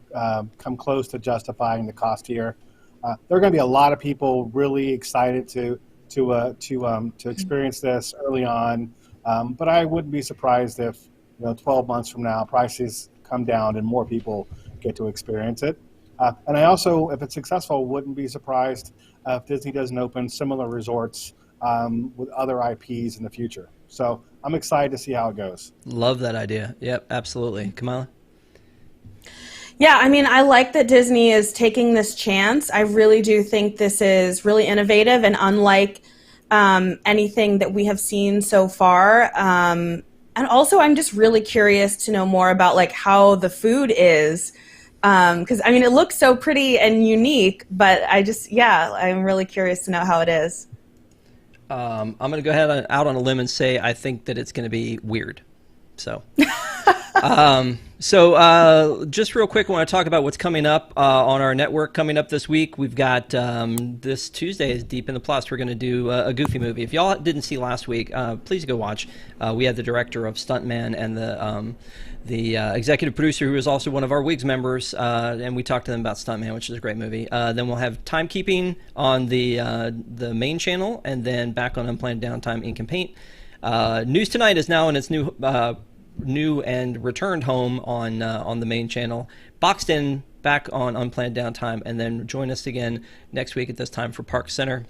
come close to justifying the cost here. There are going to be a lot of people really excited to experience this early on, but I wouldn't be surprised if 12 months from now prices come down and more people get to experience it. And I also, if it's successful, wouldn't be surprised if Disney doesn't open similar resorts with other IPs in the future. So I'm excited to see how it goes. Love that idea. Yep, absolutely. Kamala? Yeah, I mean, I like that Disney is taking this chance. I really do think this is really innovative and unlike anything that we have seen so far. And also, I'm just really curious to know more about like how the food is Because I mean, it looks so pretty and unique, but I'm really curious to know how it is. I'm going to go ahead and out on a limb and say I think that it's going to be weird. So, just real quick, I want to talk about what's coming up on our network coming up this week. We've got this Tuesday is Deep in the Plus. We're going to do a Goofy movie. If y'all didn't see last week, please go watch. We had the director of Stuntman and the executive producer, who is also one of our Wigs members, and we talked to them about Stuntman, which is a great movie. Then we'll have Timekeeping on the main channel, and then back on Unplanned Downtime, Ink and Paint. News Tonight is now in its new and returned home on the main channel. Boxed In back on Unplanned Downtime, and then join us again next week at this time for ParksCenter.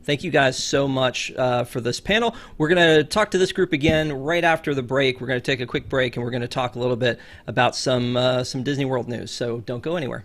Thank you guys so much for this panel. We're going to talk to this group again right after the break. We're going to take a quick break, and we're going to talk a little bit about some Disney World news. So don't go anywhere.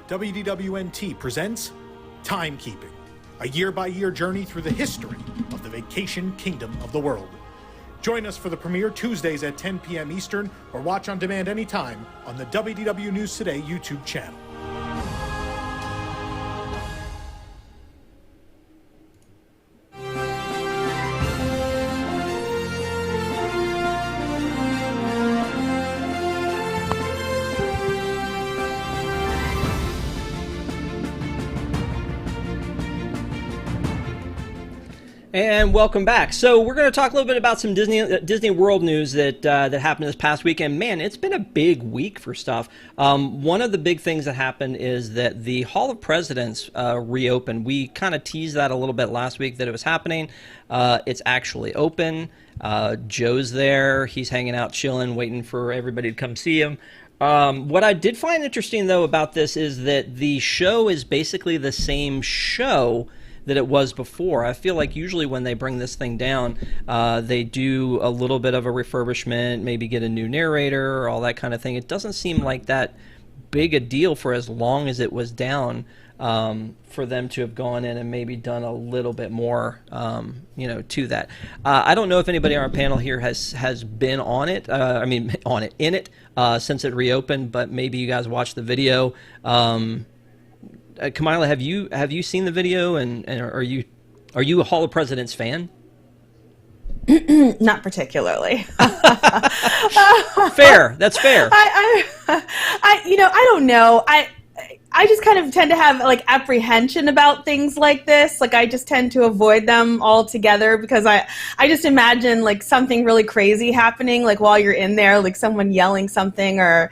WDWNT presents Timekeeping, a year-by-year journey through the history of the vacation kingdom of the world. Join us for the premiere Tuesdays at 10 p.m. Eastern, or watch on demand anytime on the WDW News Today YouTube channel. And welcome back. So we're going to talk a little bit about some Disney World news that happened this past week. And man, it's been a big week for stuff. One of the big things that happened is that the Hall of Presidents reopened. We kind of teased that a little bit last week that it was happening. It's actually open. Joe's there. He's hanging out, chilling, waiting for everybody to come see him. What I did find interesting, though, about this is that the show is basically the same show that it was before. I feel like usually when they bring this thing down, they do a little bit of a refurbishment, maybe get a new narrator or all that kind of thing. It doesn't seem like that big a deal for as long as it was down, for them to have gone in and maybe done a little bit more, to that. I don't know if anybody on our panel here has been on it. In it since it reopened, but maybe you guys watched the video. Kamila, have you seen the video, and are you a Hall of Presidents fan? Not particularly. Fair. That's fair. I don't know. I just kind of tend to have like apprehension about things like this. Like I just tend to avoid them altogether because I just imagine like something really crazy happening, like while you're in there, like someone yelling something or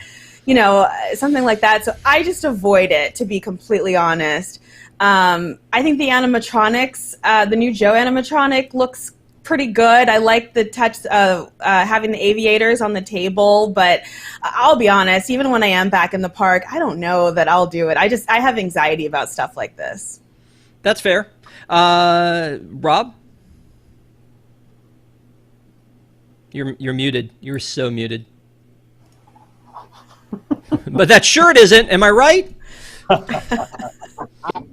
something like that. So I just avoid it, to be completely honest. I think the animatronics, the new Joe animatronic looks pretty good. I like the touch of having the aviators on the table, but I'll be honest, even when I am back in the park, I don't know that I'll do it. I have anxiety about stuff like this. That's fair. Rob? You're muted. You're so muted. But that shirt isn't. Am I right?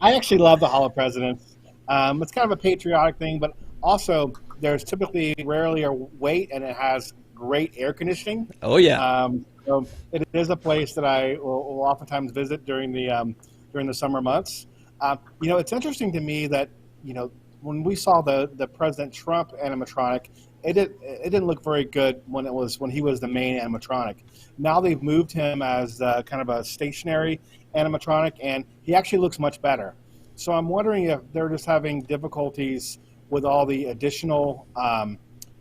I actually love the Hall of Presidents. It's kind of a patriotic thing, but also there's typically rarely a wait, and it has great air conditioning. Oh yeah. So it is a place that I will oftentimes visit during the summer months. It's interesting to me that when we saw the President Trump animatronic, it didn't look very good when he was the main animatronic. Now they've moved him as kind of a stationary animatronic, and he actually looks much better. So I'm wondering if they're just having difficulties with all the additional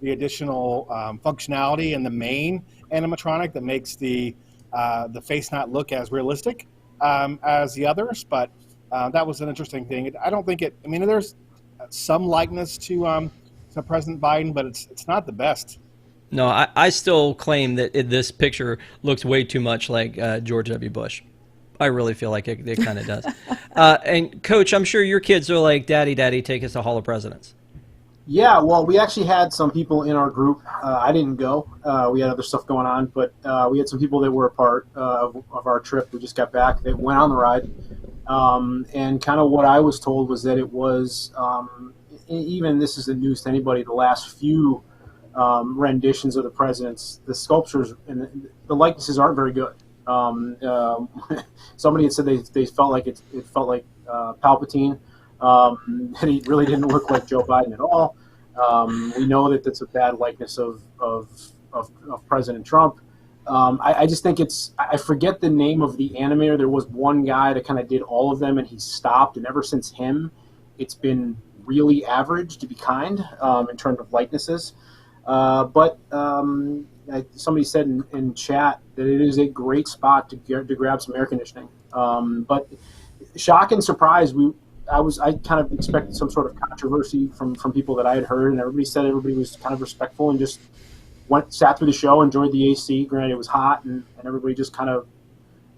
functionality in the main animatronic that makes the face not look as realistic as the others. But that was an interesting thing. I don't think it. I mean, there's some likeness to President Biden, but it's not the best. No, I still claim that this picture looks way too much like George W. Bush. I really feel like it kind of does. And Coach, I'm sure your kids are like, Daddy, take us to Hall of Presidents. Yeah, well, we actually had some people in our group. I didn't go. We had other stuff going on, but we had some people that were a part of our trip. We just got back. They went on the ride. And kind of what I was told was that it was, even this is the news to anybody, the last few renditions of the presidents, the sculptures and the likenesses aren't very good. Somebody had said they felt like it felt like Palpatine. And he really didn't look like Joe Biden at all. We know that that's a bad likeness of President Trump. I just think I forget the name of the animator. There was one guy that kind of did all of them, and he stopped. And ever since him, it's been really average, to be kind, in terms of likenesses. But somebody said in chat that it is a great spot to grab some air conditioning. But shock and surprise, I kind of expected some sort of controversy from people that I had heard, and everybody said everybody was kind of respectful and just sat through the show, enjoyed the AC. Granted, it was hot, and everybody just kind of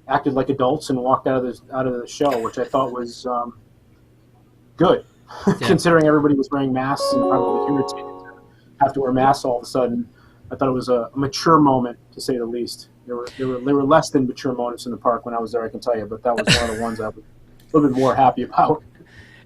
acted like adults and walked out of the show, which I thought was good, considering everybody was wearing masks and probably irritated to have to wear masks all of a sudden. I thought it was a mature moment, to say the least. There were less than mature moments in the park when I was there, I can tell you, but that was one of the ones I was a little bit more happy about.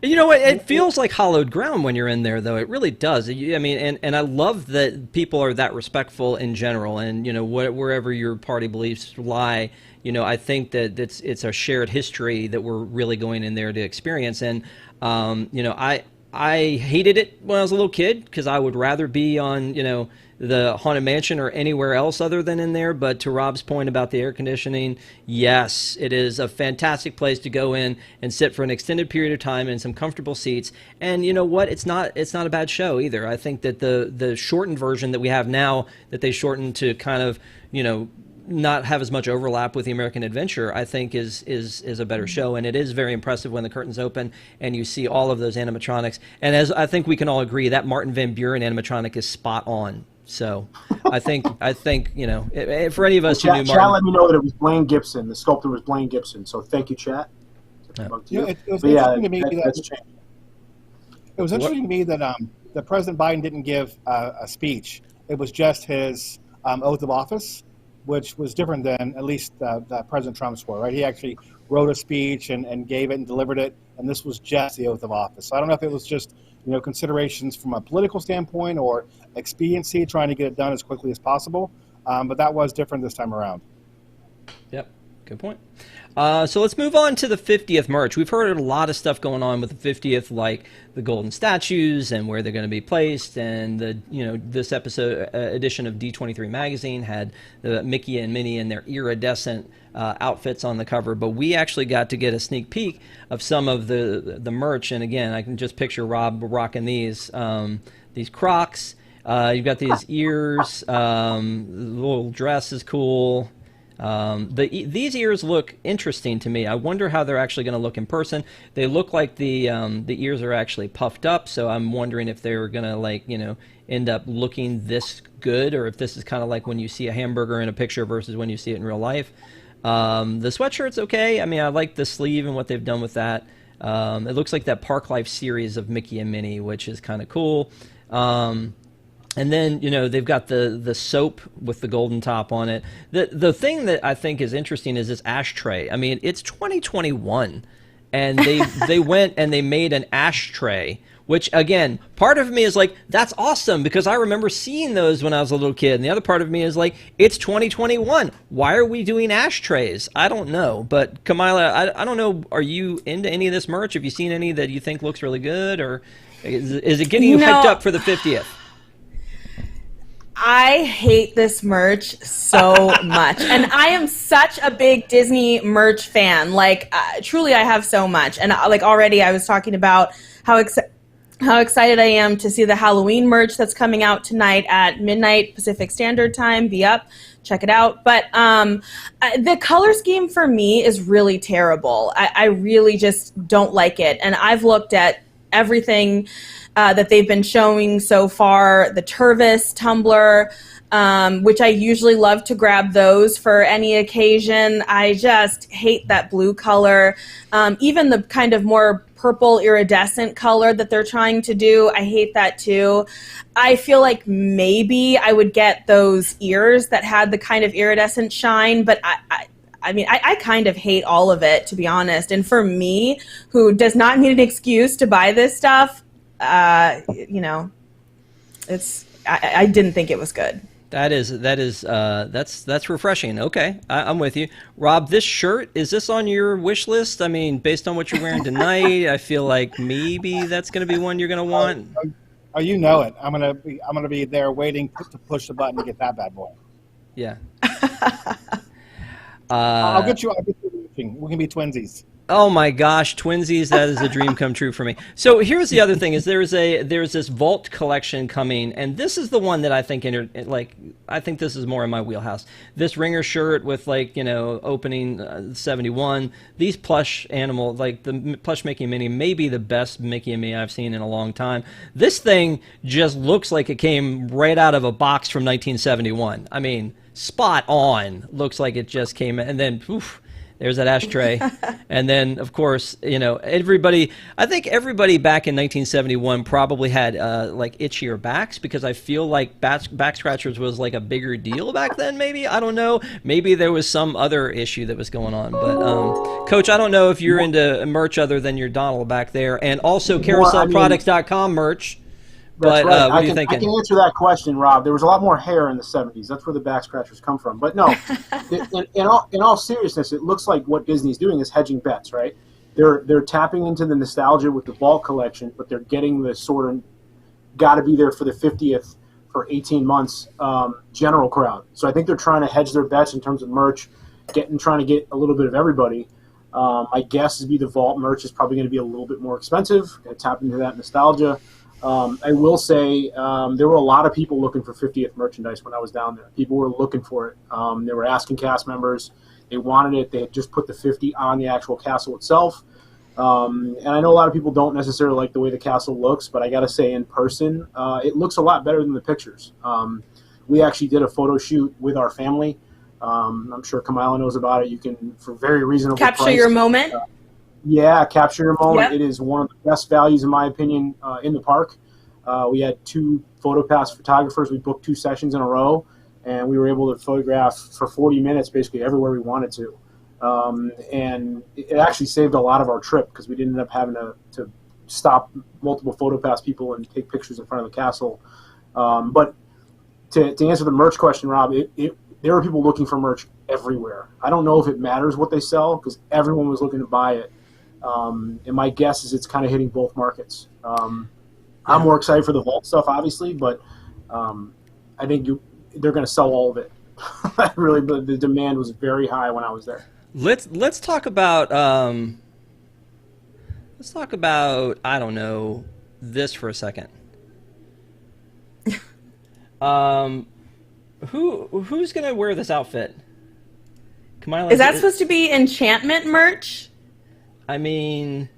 You know what? It feels like hallowed ground when you're in there, though. It really does. I mean, and I love that people are that respectful in general, and wherever your party beliefs lie, I think that it's a shared history that we're really going in there to experience. And I hated it when I was a little kid because I would rather be on the Haunted Mansion or anywhere else other than in there. But to Rob's point about the air conditioning, yes, it is a fantastic place to go in and sit for an extended period of time in some comfortable seats. And you know what? It's not a bad show either. I think that the shortened version that we have now, that they shortened to kind of not have as much overlap with the American Adventure, I think is a better show, and it is very impressive when the curtains open and you see all of those animatronics. And as I think we can all agree, that Martin Van Buren animatronic is spot on. So I think for any of us who knew Martin, chat let me know that it was Blaine Gibson. The sculptor was Blaine Gibson. So thank you, chat. It was interesting to me that President Biden didn't give a speech. It was just his oath of office, which was different than at least President Trump's were, right? He actually wrote a speech and gave it and delivered it, and this was just the oath of office. So I don't know if it was just considerations from a political standpoint or expediency, trying to get it done as quickly as possible, but that was different this time around. Yep, good point. So let's move on to the 50th merch. We've heard a lot of stuff going on with the 50th, like the golden statues and where they're going to be placed. And this edition of D23 magazine had the Mickey and Minnie in their iridescent outfits on the cover. But we actually got to get a sneak peek of some of the merch. And again, I can just picture Rob rocking these Crocs. You've got these ears. The little dress is cool. These ears look interesting to me. I wonder how they're actually going to look in person. They look like the ears are actually puffed up, so I'm wondering if they're going to end up looking this good, or if this is kind of like when you see a hamburger in a picture versus when you see it in real life. The sweatshirt's okay. I mean, I like the sleeve and what they've done with that. It looks like that Park Life series of Mickey and Minnie, which is kind of cool. And then, they've got the soap with the golden top on it. The thing that I think is interesting is this ashtray. I mean, it's 2021, and they went and they made an ashtray, which, again, part of me is like, that's awesome, because I remember seeing those when I was a little kid. And the other part of me is like, it's 2021. Why are we doing ashtrays? I don't know. But, Kamila, I don't know, are you into any of this merch? Have you seen any that you think looks really good? Or is it getting you hyped up for the 50th? I hate this merch so much. And I am such a big Disney merch fan. Like, truly, I have so much. And, already I was talking about how excited I am to see the Halloween merch that's coming out tonight at midnight Pacific Standard Time. Be up, check it out. But the color scheme for me is really terrible. I really just don't like it. And I've looked at everything that they've been showing so far, the Tervis tumbler, which I usually love to grab those for any occasion. I just hate that blue color. Even the kind of more purple iridescent color that they're trying to do, I hate that too. I feel like maybe I would get those ears that had the kind of iridescent shine, but I kind of hate all of it, to be honest. And for me, who does not need an excuse to buy this stuff, I didn't think it was good. That's refreshing. Okay, I'm with you, Rob. This shirt, is this on your wish list? I mean, based on what you're wearing tonight, I feel like maybe that's going to be one you're going to want. Oh, you know it. I'm gonna be there waiting to push the button to get that bad boy. Yeah. I'll get you. We can be twinsies. Oh my gosh, twinsies! That is a dream come true for me. So here's the other thing: is there's this Vault collection coming, and this is the one that I think I think this is more in my wheelhouse. This Ringer shirt with opening 71. These plush animal, like the plush Mickey and Minnie, may be the best Mickey and Minnie I've seen in a long time. This thing just looks like it came right out of a box from 1971. I mean, spot on. Looks like it just came, and then poof. There's that ashtray. And then, of course, everybody, I think everybody back in 1971 probably had itchier backs, because I feel like back scratchers was like a bigger deal back then, maybe. I don't know. Maybe there was some other issue that was going on. But, Coach, I don't know if you're into merch other than your Donald back there. And also carouselproducts.com merch. But right. What are you thinking? I can answer that question, Rob. There was a lot more hair in the 70s. That's where the back scratchers come from. But no, in all seriousness, it looks like what Disney's doing is hedging bets, right? They're tapping into the nostalgia with the Vault collection, but they're getting the sort of got to be there for the 50th for 18 months general crowd. So I think they're trying to hedge their bets in terms of merch, trying to get a little bit of everybody. My guess would be the Vault merch is probably going to be a little bit more expensive. Going to tap into that nostalgia. I will say there were a lot of people looking for 50th merchandise when I was down there. People were looking for it. They were asking cast members. They wanted it. They had just put the 50 on the actual castle itself. And I know a lot of people don't necessarily like the way the castle looks, but I got to say in person, it looks a lot better than the pictures. We actually did a photo shoot with our family. I'm sure Kamila knows about it. You can, for very reasonable Capture price, your moment. Yeah, capture your moment. Yep. It is one of the best values, in my opinion, in the park. We had 2 PhotoPass photographers. We booked 2 sessions in a row, and we were able to photograph for 40 minutes basically everywhere we wanted to. And it actually saved a lot of our trip, because we didn't end up having to stop multiple PhotoPass people and take pictures in front of the castle. But to answer the merch question, Rob, there were people looking for merch everywhere. I don't know if it matters what they sell, because everyone was looking to buy it. And my guess is it's kind of hitting both markets. I'm more excited for the Vault stuff, obviously, but I think they're going to sell all of it. Really, the demand was very high when I was there. Let's talk about I don't know, this for a second. Who's going to wear this outfit? Kamila, Is that supposed to be enchantment merch? I mean,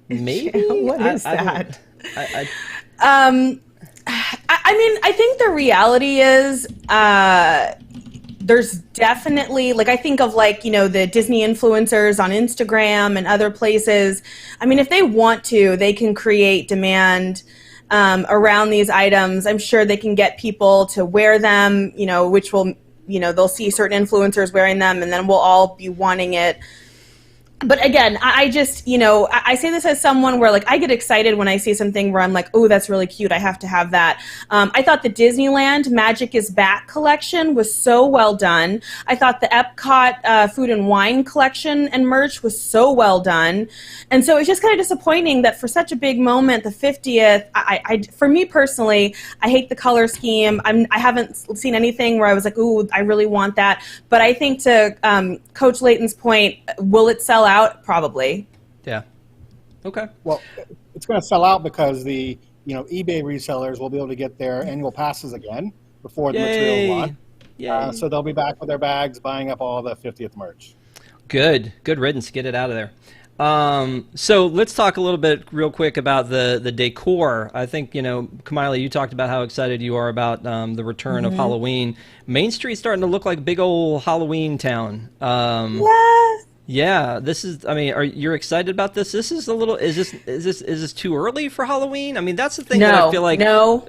maybe. What is that? I mean, I think the reality is there's definitely, I think of the Disney influencers on Instagram and other places. I mean, if they want to, they can create demand around these items. I'm sure they can get people to wear them, which will, they'll see certain influencers wearing them, and then we'll all be wanting it. But again, I just, I say this as someone where, like, I get excited when I see something where I'm like, oh, that's really cute. I have to have that. I thought the Disneyland Magic is Back collection was so well done. I thought the Epcot Food and Wine collection and merch was so well done. And so it's just kind of disappointing that for such a big moment, the 50th, for me personally, I hate the color scheme. I haven't seen anything where I was like, ooh, I really want that. But I think to Coach Layton's point, will it sell out? Probably. Yeah. Okay. Well, it's going to sell out because the eBay resellers will be able to get their annual passes again before the material launch. So they'll be back with their bags, buying up all the 50th merch. Good riddance. Get it out of there. So let's talk a little bit real quick about the decor. I think, Kamila, you talked about how excited you are about the return of Halloween. Main Street's starting to look like a big old Halloween town. Yes. Yeah, this is. I mean, are you excited about this? This is a little. Is this too early for Halloween? I mean, that's the thing that I feel like. No,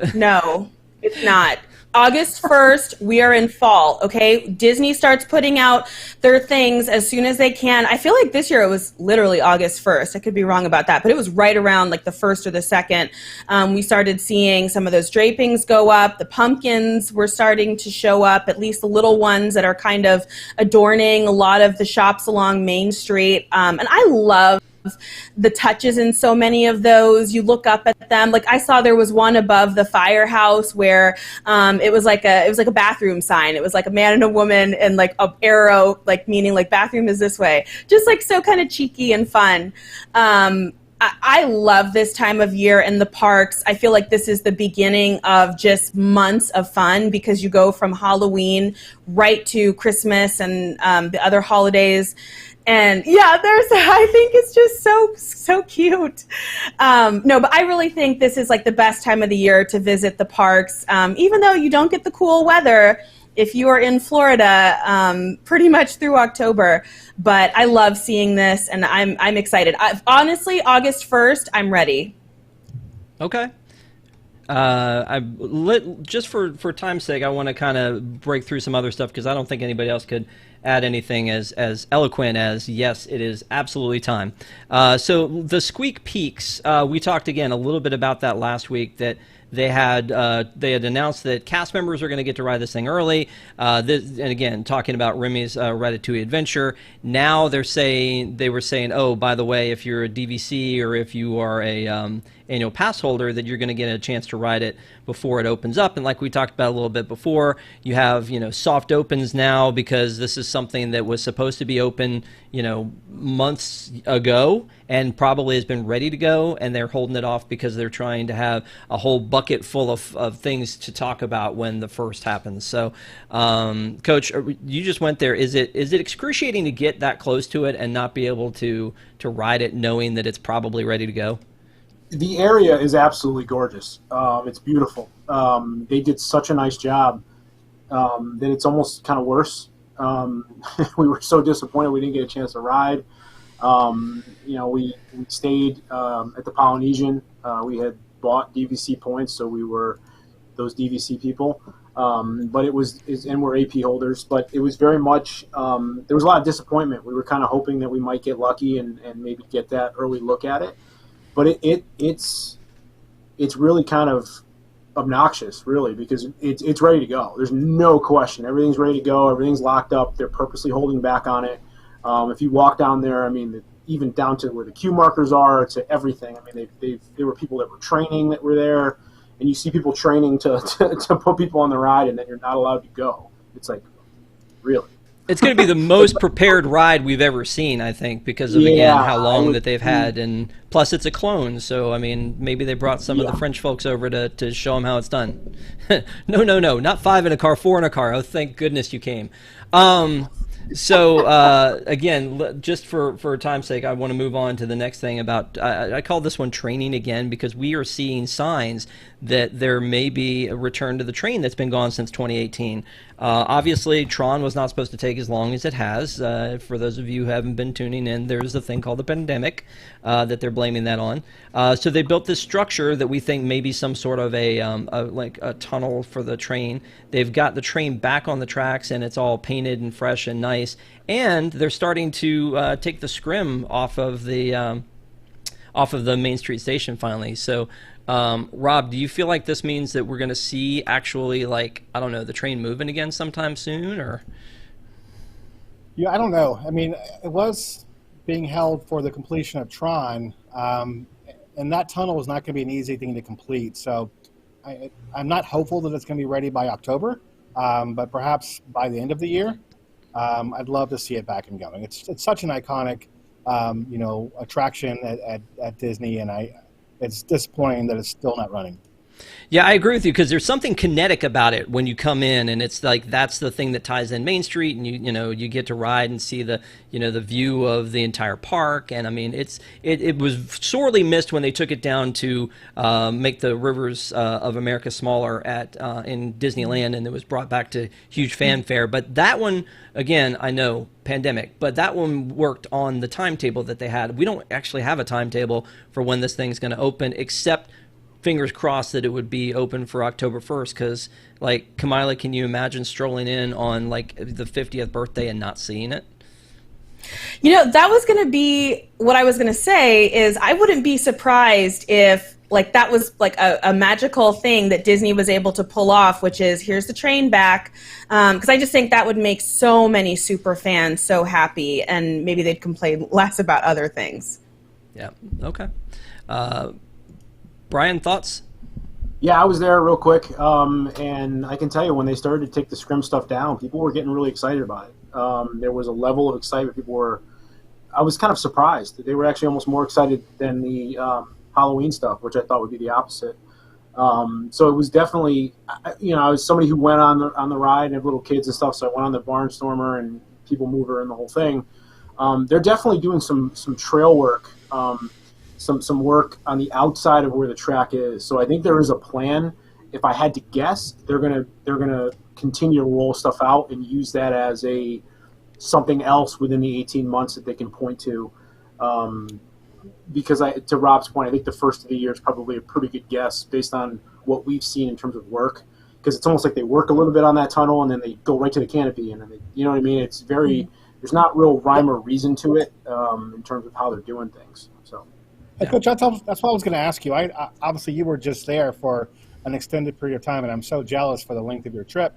it's not. August 1st, we are in fall, okay? Disney starts putting out their things as soon as they can. I feel like this year it was literally August 1st. I could be wrong about that, but it was right around like the 1st or the 2nd. We started seeing some of those drapings go up. The pumpkins were starting to show up, at least the little ones that are kind of adorning a lot of the shops along Main Street. And I love the touches in so many of those. You look up at them. Like I saw there was one above the firehouse where it was like a bathroom sign. It was like a man and a woman and like a arrow, like meaning like bathroom is this way. Just like so kind of cheeky and fun. I love this time of year in the parks. I feel like this is the beginning of just months of fun because you go from Halloween right to Christmas and the other holidays. And yeah, I think it's just so cute. No, but I really think this is like the best time of the year to visit the parks, even though you don't get the cool weather if you are in Florida pretty much through October. But I love seeing this, and I'm excited. Honestly, August 1st, I'm ready. Okay. Just for time's sake, I want to kind of break through some other stuff because I don't think anybody else could add anything as eloquent as, yes, it is absolutely time. So the Squeak Peaks, we talked again a little bit about that last week, that they had announced that cast members are going to get to ride this thing early. And again, talking about Remy's Ratatouille Adventure. Now they were saying, oh, by the way, if you're a DVC or if you are a annual pass holder, that you're going to get a chance to ride it before it opens up. And like we talked about a little bit before, you have soft opens now because this is something that was supposed to be open months ago and probably has been ready to go, and they're holding it off because they're trying to have a whole bucket full of things to talk about when the first happens. So, Coach, you just went there. Is it excruciating to get that close to it and not be able to ride it knowing that it's probably ready to go? The area is absolutely gorgeous. It's beautiful. They did such a nice job that it's almost kind of worse. We were so disappointed we didn't get a chance to ride. We stayed at the Polynesian. We had bought DVC points, so we were those DVC people. But and we're AP holders. But it was very much, there was a lot of disappointment. We were kind of hoping that we might get lucky and maybe get that early look at it. But it's really kind of obnoxious, really, because it's ready to go. There's no question. Everything's ready to go. Everything's locked up. They're purposely holding back on it. If you walk down there, I mean, even down to where the queue markers are, to everything. I mean, there were people that were training that were there, and you see people training to put people on the ride, and then you're not allowed to go. It's like, really. It's going to be the most prepared ride we've ever seen, I think, because of, again, how long that they've had. And plus, it's a clone, so, I mean, maybe they brought some of the French folks over to show them how it's done. No, not 5 in a car, 4 in a car. Oh, thank goodness you came. Again, just for time's sake, I want to move on to the next thing about, I call this one training again, because we are seeing signs that there may be a return to the train that's been gone since 2018. Obviously, Tron was not supposed to take as long as it has. For those of you who haven't been tuning in, there's a thing called the pandemic that they're blaming that on. So they built this structure that we think may be some sort of like a tunnel for the train. They've got the train back on the tracks, and it's all painted and fresh and nice. And they're starting to take the scrim off of the Main Street station finally. So, Rob, do you feel like this means that we're going to see actually, like, I don't know, the train moving again sometime soon, or? Yeah, I don't know. I mean, it was being held for the completion of Tron, and that tunnel is not going to be an easy thing to complete. So I'm not hopeful that it's going to be ready by October, but perhaps by the end of the year. I'd love to see it back and going. It's such an iconic, attraction at Disney, and it's disappointing that it's still not running. Yeah, I agree with you, because there's something kinetic about it when you come in, and it's like that's the thing that ties in Main Street, and you get to ride and see the the view of the entire park. And I mean, it was sorely missed when they took it down to make the Rivers of America smaller in Disneyland, and it was brought back to huge fanfare. But that one, again, I know pandemic, but that one worked on the timetable that they had. We don't actually have a timetable for when this thing's going to open, except fingers crossed that it would be open for October 1st, because, like, Kamila, can you imagine strolling in on, like, the 50th birthday and not seeing it? That was going to be what I was going to say, is I wouldn't be surprised if, like, that was, like, a magical thing that Disney was able to pull off, which is, here's the train back, because I just think that would make so many super fans so happy, and maybe they'd complain less about other things. Yeah, okay. Brian, thoughts? Yeah, I was there real quick, and I can tell you when they started to take the scrim stuff down, people were getting really excited about it. There was a level of excitement. I was kind of surprised. They were actually almost more excited than the Halloween stuff, which I thought would be the opposite. So it was definitely, I was somebody who went on the ride and have little kids and stuff, so I went on the Barnstormer and People Mover and the whole thing. They're definitely doing some trail work, some work on the outside of where the track is. So I think there is a plan. If I had to guess, they're gonna continue to roll stuff out and use that as something else within the 18 months that they can point to. Because to Rob's point, I think the first of the year is probably a pretty good guess based on what we've seen in terms of work. Because it's almost like they work a little bit on that tunnel and then they go right to the canopy, and then you know what I mean? It's very there's not real rhyme or reason to it in terms of how they're doing things. So. Hey, Coach, that's what I was going to ask you. I obviously, you were just there for an extended period of time, and I'm so jealous for the length of your trip.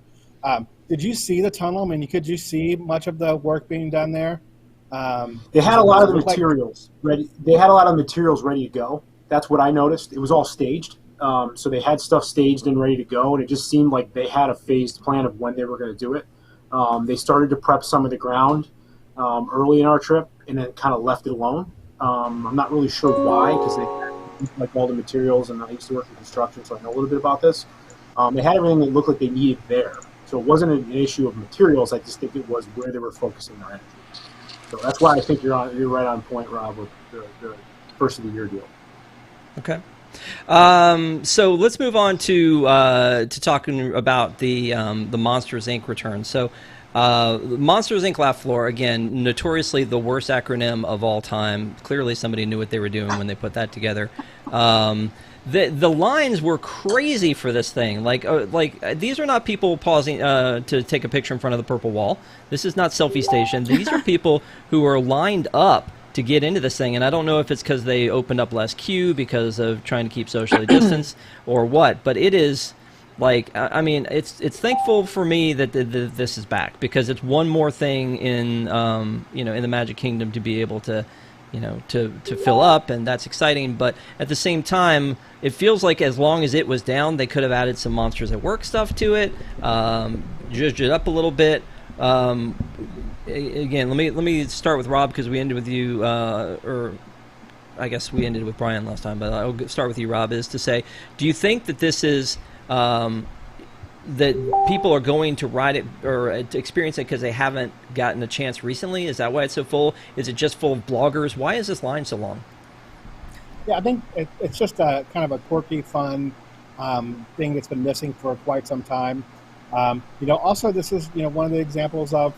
Did you see the tunnel? I mean, could you see much of the work being done there? They had a lot of the materials ready. They had a lot of materials ready to go. That's what I noticed. It was all staged, so they had stuff staged and ready to go, and it just seemed like they had a phased plan of when they were going to do it. They started to prep some of the ground early in our trip, and then kind of left it alone. I'm not really sure why, because they had like all the materials, and I used to work in construction, so I know a little bit about this. They had everything that looked like they needed there, so it wasn't an issue of materials. I just think it was where they were focusing their energy. So that's why I think you're right on point, Rob, with the first of the year deal. Okay. So let's move on to talking about the Monsters Inc. return. So. Monsters Inc. Laugh Floor, again, notoriously the worst acronym of all time. Clearly somebody knew what they were doing when they put that together. The lines were crazy for this thing. Like these are not people pausing to take a picture in front of the purple wall. This is not selfie station. These are people who are lined up to get into this thing, and I don't know if it's because they opened up less queue because of trying to keep socially distanced or what, but it is... Like, I mean, it's thankful for me that this is back, because it's one more thing in in the Magic Kingdom to be able to to fill up, and that's exciting. But at the same time, it feels like as long as it was down, they could have added some Monsters at Work stuff to it, zhuzhed it up a little bit. Again, let me start with Rob, because we ended with you, or I guess we ended with Brian last time, but I'll start with you, Rob. Is to say, do you think that this is that people are going to ride it or to experience it because they haven't gotten a chance recently? Is that why it's so full? Is it just full of bloggers? Why is this line so long? Yeah, I think it's just a kind of a quirky, fun thing that's been missing for quite some time. Also, this is one of the examples of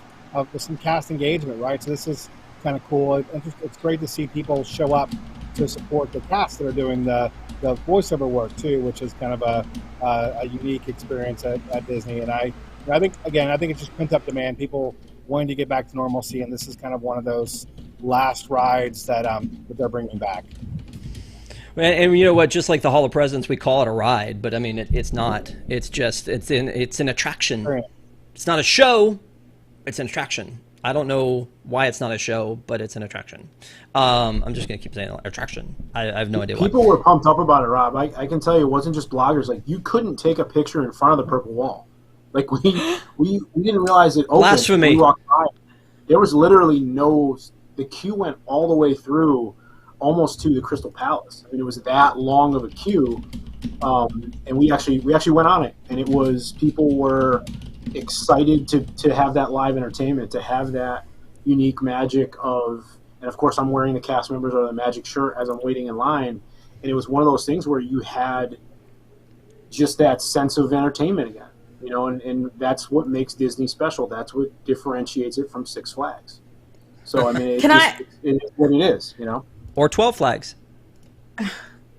some cast engagement, right? So this is kind of cool. It's great to see people show up to support the cast that are doing the voiceover work too, which is kind of a unique experience at Disney. And I think it's just pent up demand, people wanting to get back to normalcy, and this is kind of one of those last rides that they're bringing back. And you know what? Just like the Hall of Presidents, we call it a ride, but I mean, it's not. It's an attraction. Right. It's not a show. It's an attraction. I don't know why it's not a show, but it's an attraction. I'm just gonna keep saying attraction. I have no idea why. People were pumped up about it, Rob. I can tell you, it wasn't just bloggers. Like, you couldn't take a picture in front of the purple wall. Like, we didn't realize it opened. Blasphemy. We walked by. There was literally the queue went all the way through, almost to the Crystal Palace. I mean, it was that long of a queue, and we actually went on it, and it was, people were excited to have that live entertainment, to have that unique magic of, and of course I'm wearing the cast members or the magic shirt as I'm waiting in line, and it was one of those things where you had just that sense of entertainment again, and that's what makes Disney special. That's what differentiates it from Six Flags. So I mean, it's what it is, Or 12 Flags.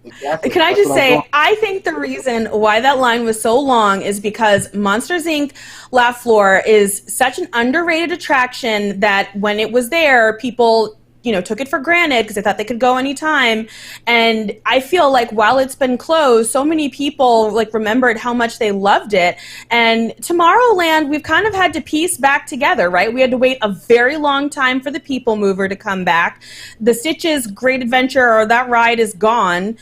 Exactly. Can I just say, I think the reason why that line was so long is because Monsters, Inc. Laugh Floor is such an underrated attraction that when it was there, people, took it for granted because they thought they could go anytime. And I feel like while it's been closed, so many people remembered how much they loved it. And Tomorrowland, we've kind of had to piece back together, right? We had to wait a very long time for the People Mover to come back. The Stitch's Great Adventure, or that ride, is gone.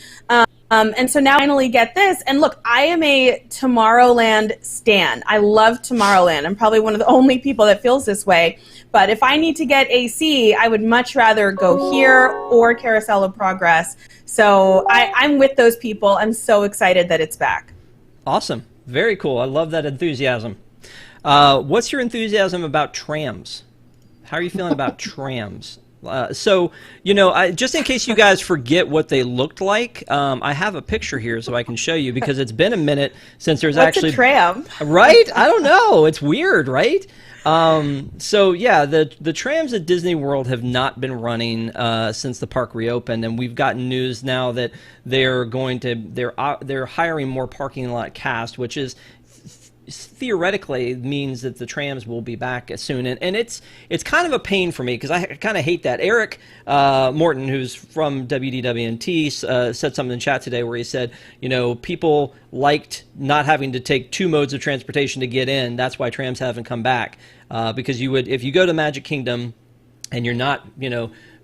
And so now I finally get this. And look, I am a Tomorrowland stan. I love Tomorrowland. I'm probably one of the only people that feels this way. But if I need to get AC, I would much rather go here or Carousel of Progress. So I'm with those people. I'm so excited that it's back. Awesome. Very cool. I love that enthusiasm. What's your enthusiasm about trams? How are you feeling about trams? So, just in case you guys forget what they looked like, I have a picture here so I can show you, because it's been a minute since there's actually... What's a tram? Right? I don't know. It's weird, right? So yeah, the trams at Disney World have not been running since the park reopened, and we've gotten news now that they're hiring more parking lot cast, which is theoretically means that the trams will be back soon, and it's kind of a pain for me because I kind of hate that. Eric Morton, who's from WDWNT, said something in chat today where he said, people liked not having to take two modes of transportation to get in. That's why trams haven't come back, because if you go to Magic Kingdom and you're not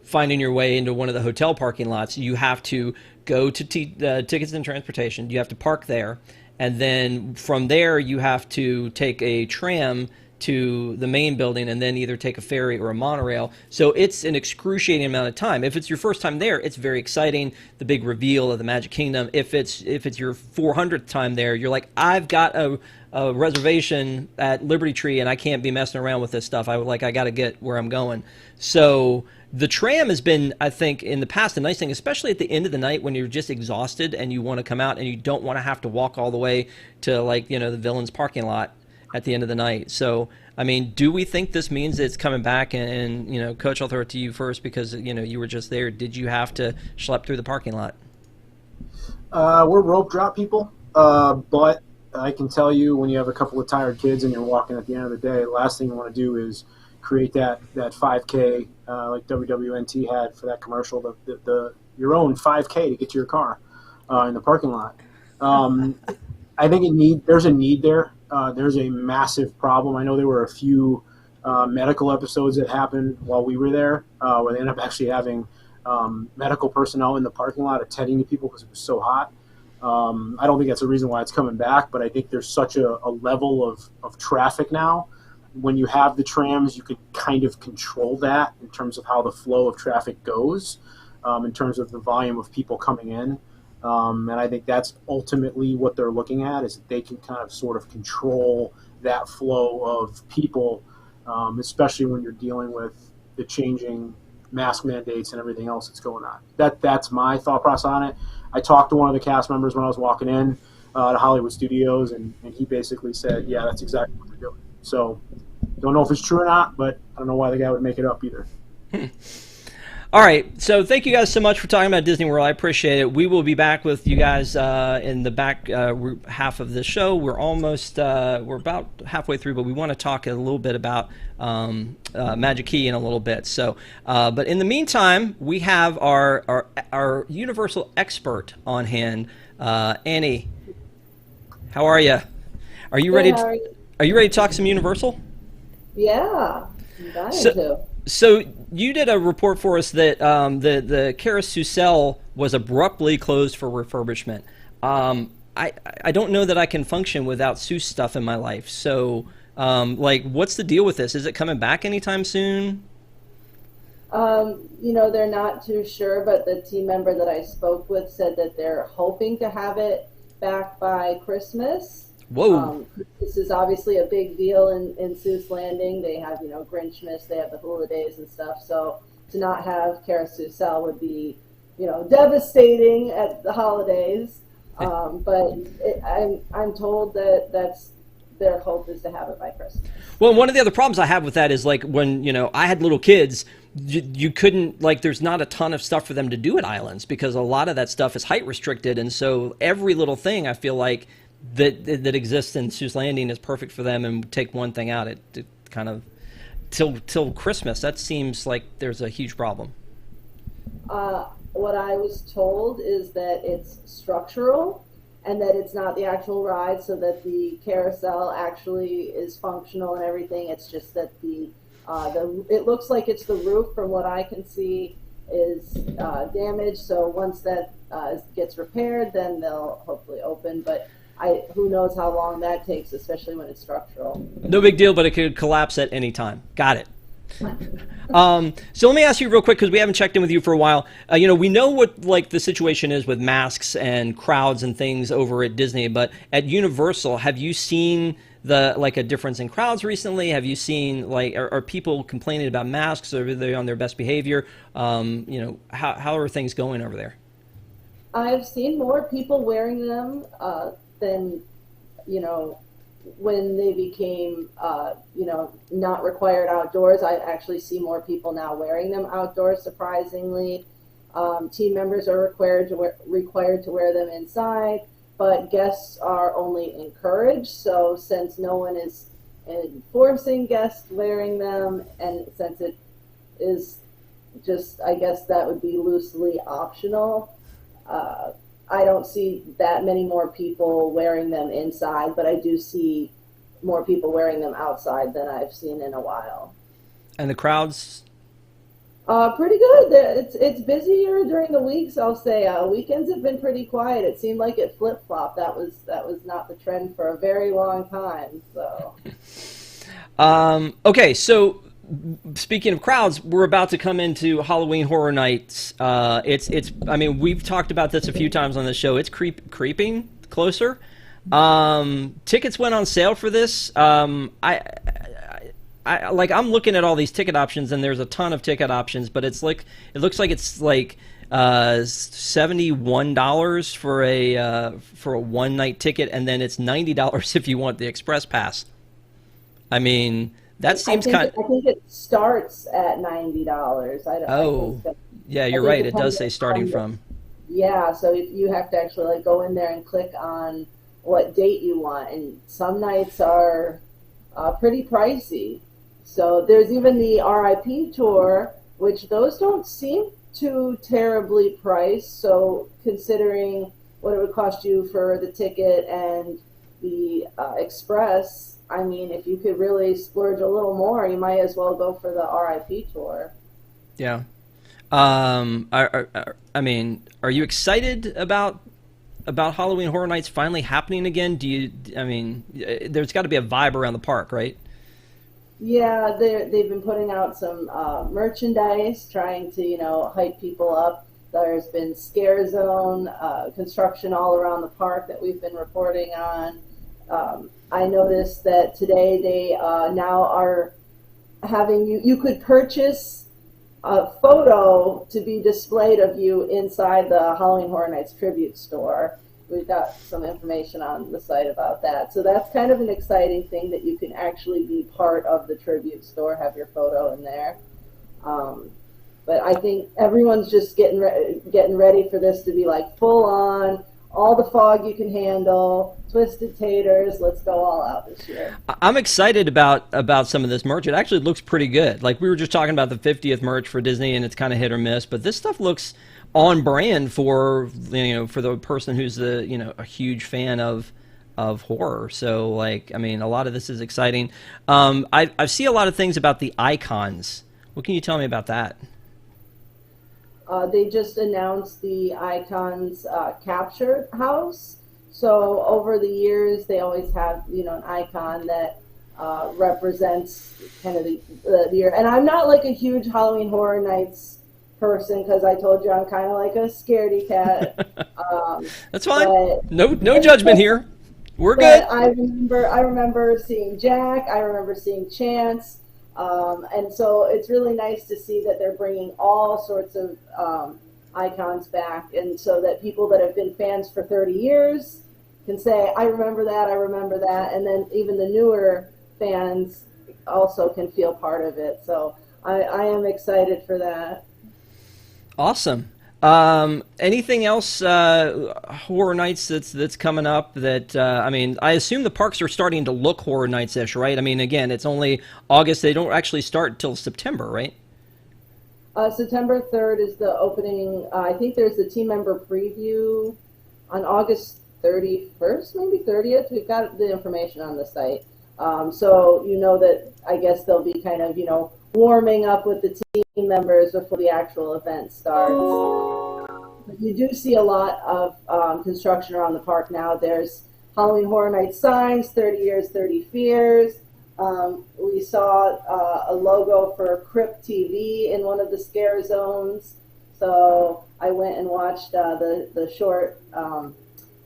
finding your way into one of the hotel parking lots, you have to go to Tickets and Transportation. You have to park there. And then from there, you have to take a tram to the main building and then either take a ferry or a monorail. So it's an excruciating amount of time. If it's your first time there, it's very exciting, the big reveal of the Magic Kingdom. If it's your 400th time there, you're like, I've got a reservation at Liberty Tree and I can't be messing around with this stuff. I got to get where I'm going. So the tram has been, I think, in the past, a nice thing, especially at the end of the night when you're just exhausted and you want to come out and you don't want to have to walk all the way to the Villains parking lot at the end of the night. So, I mean, do we think this means it's coming back? And Coach, I'll throw it to you first because, you were just there. Did you have to schlep through the parking lot? We're rope drop people, but I can tell you when you have a couple of tired kids and you're walking at the end of the day, the last thing you want to do is create that 5K like WWNT had for that commercial, your own 5K to get to your car in the parking lot. I think there's a need there. There's a massive problem. I know there were a few medical episodes that happened while we were there where they ended up actually having medical personnel in the parking lot attending to people because it was so hot. I don't think that's a reason why it's coming back, but I think there's such a level of traffic now. When you have the trams, you could kind of control that in terms of how the flow of traffic goes, in terms of the volume of people coming in. And I think that's ultimately what they're looking at, is that they can kind of sort of control that flow of people, especially when you're dealing with the changing mask mandates and everything else that's going on. That's my thought process on it. I talked to one of the cast members when I was walking in. to Hollywood Studios, and he basically said, yeah, that's exactly what they're doing. So don't know if it's true or not, but I don't know why the guy would make it up either. All right, so thank you guys so much for talking about Disney World. I appreciate it. We will be back with you guys in the back half of the show. We're about halfway through, but we want to talk a little bit about Magic Key in a little bit. So, but in the meantime, we have our Universal expert on hand, Annie. How are you? Are you ready? Are you ready to talk some Universal? Yeah, I'm dying to. So you did a report for us that the Carousel was abruptly closed for refurbishment. I don't know that I can function without Seuss stuff in my life. So, what's the deal with this? Is it coming back anytime soon? They're not too sure, but the team member that I spoke with said that they're hoping to have it back by Christmas. Whoa. This is obviously a big deal in Seuss Landing. They have, Grinchmas, they have the Hula Days and stuff. So to not have Carousel would be, devastating at the holidays. But I'm told that that's their hope is to have it by Christmas. Well, one of the other problems I have with that is when, I had little kids, you couldn't, there's not a ton of stuff for them to do at Islands because a lot of that stuff is height restricted. And so every little thing I feel like that exists in Seuss Landing is perfect for them, and take one thing out, it kind of till Christmas. That seems like there's a huge problem. What I was told is that it's structural and that it's not the actual ride, so that the carousel actually is functional and everything. It's just that it looks like it's the roof, from what I can see, is damaged. So once that gets repaired, then they'll hopefully open. But who knows how long that takes, especially when it's structural. No big deal, but it could collapse at any time. Got it. So let me ask you real quick, because we haven't checked in with you for a while. We know what the situation is with masks and crowds and things over at Disney, but at Universal, have you seen a difference in crowds recently? Have you seen are people complaining about masks? Or are they on their best behavior? How are things going over there? I've seen more people wearing them than, when they became, not required outdoors. I actually see more people now wearing them outdoors, surprisingly. Team members are required to wear them inside, but guests are only encouraged. So since no one is enforcing guests wearing them, and since it is just, I guess that would be loosely optional, I don't see that many more people wearing them inside, but I do see more people wearing them outside than I've seen in a while. And the crowds? Pretty good. It's busier during the weeks, I'll say. Weekends have been pretty quiet. It seemed like it flip-flopped. That was not the trend for a very long time. So. Okay, so speaking of crowds, we're about to come into Halloween Horror Nights. We've talked about this a few times on the show. It's creeping closer. Tickets went on sale for this. I'm looking at all these ticket options, and there's a ton of ticket options, but it looks like it's $71 for a one night ticket, and then it's $90 if you want the express pass. I mean, that seems kind of... I think it starts at $90. Yeah, you're right. It does say starting from. Yeah, so you have to actually go in there and click on what date you want, and some nights are pretty pricey. So there's even the RIP tour, which those don't seem too terribly priced. So considering what it would cost you for the ticket and the express, I mean, if you could really splurge a little more, you might as well go for the RIP tour. Yeah. Are you excited about Halloween Horror Nights finally happening again? There's got to be a vibe around the park, right? Yeah, they've been putting out some merchandise, trying to, hype people up. There's been Scare Zone construction all around the park that we've been reporting on. I noticed that today they now are having you could purchase a photo to be displayed of you inside the Halloween Horror Nights tribute store. we've got some information on the site about that. So that's kind of an exciting thing, that you can actually be part of the tribute store, have your photo in there. But I think everyone's just getting ready for this to be like full on, all the fog you can handle, twisted taters. Let's go all out this year. I'm excited about some of this merch. It actually looks pretty good. Like, we were just talking about the 50th merch for Disney, and it's kind of hit or miss, but this stuff looks on brand for, for the person who's a huge fan of horror. So, like, I mean, a lot of this is exciting. I see a lot of things about the icons. What can you tell me about that? They just announced the Icons Capture House. So over the years, they always have, an icon that represents kind of the year. And I'm not like a huge Halloween Horror Nights person, because I told you I'm kind of like a scaredy cat. That's fine. No judgment here. We're good. I remember seeing Jack. I remember seeing Chance. And so it's really nice to see that they're bringing all sorts of icons back, and so that people that have been fans for 30 years can say, I remember that, and then even the newer fans also can feel part of it. So I am excited for that. Awesome. Anything else, Horror Nights that's coming up that, I assume the parks are starting to look Horror Nights-ish, right? I mean, again, it's only August. They don't actually start until September, right? September 3rd is the opening. I think there's a team member preview on August 31st, maybe 30th. We've got the information on the site. So that I guess they'll be kind of, warming up with the team members before the actual event starts. But you do see a lot of construction around the park now. There's Halloween Horror Nights signs, 30 years, 30 fears. We saw a logo for Crypt TV in one of the scare zones. So I went and watched the short,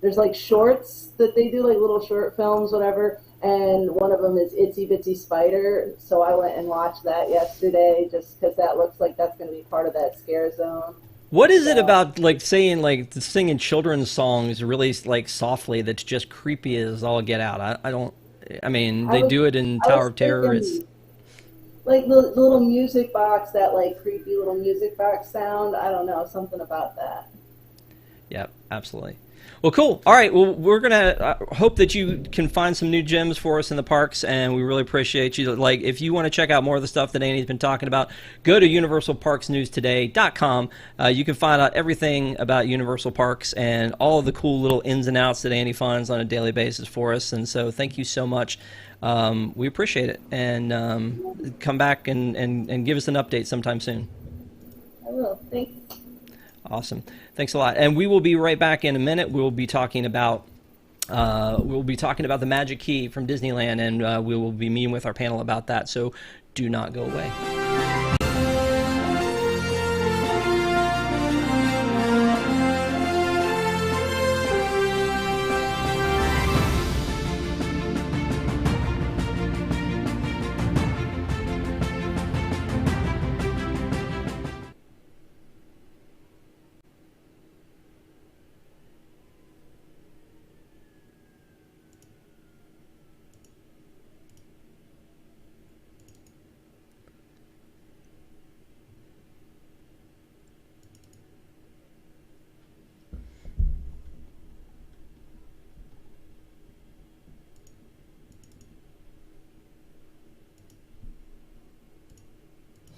there's like shorts that they do, like little short films, whatever. And one of them is Itsy Bitsy Spider. So I went and watched that yesterday, just because that looks like that's going to be part of that scare zone. What is it about, like, singing children's songs really, like, softly that's just creepy as all get out? They do it in Tower of Terror. It's like the little music box, that, like, creepy little music box sound. I don't know, something about that. Yeah, absolutely. Well, cool. All right. Well, we're going to hope that you can find some new gems for us in the parks, and we really appreciate you. Like, if you want to check out more of the stuff that Annie's been talking about, go to universalparksnewstoday.com. You can find out everything about Universal Parks and all of the cool little ins and outs that Annie finds on a daily basis for us. And so thank you so much. We appreciate it. And come back and give us an update sometime soon. I will. Thanks. Awesome. Thanks a lot. And we will be right back in a minute. We'll be talking about the Magic Key from Disneyland, and we will be meeting with our panel about that. So do not go away.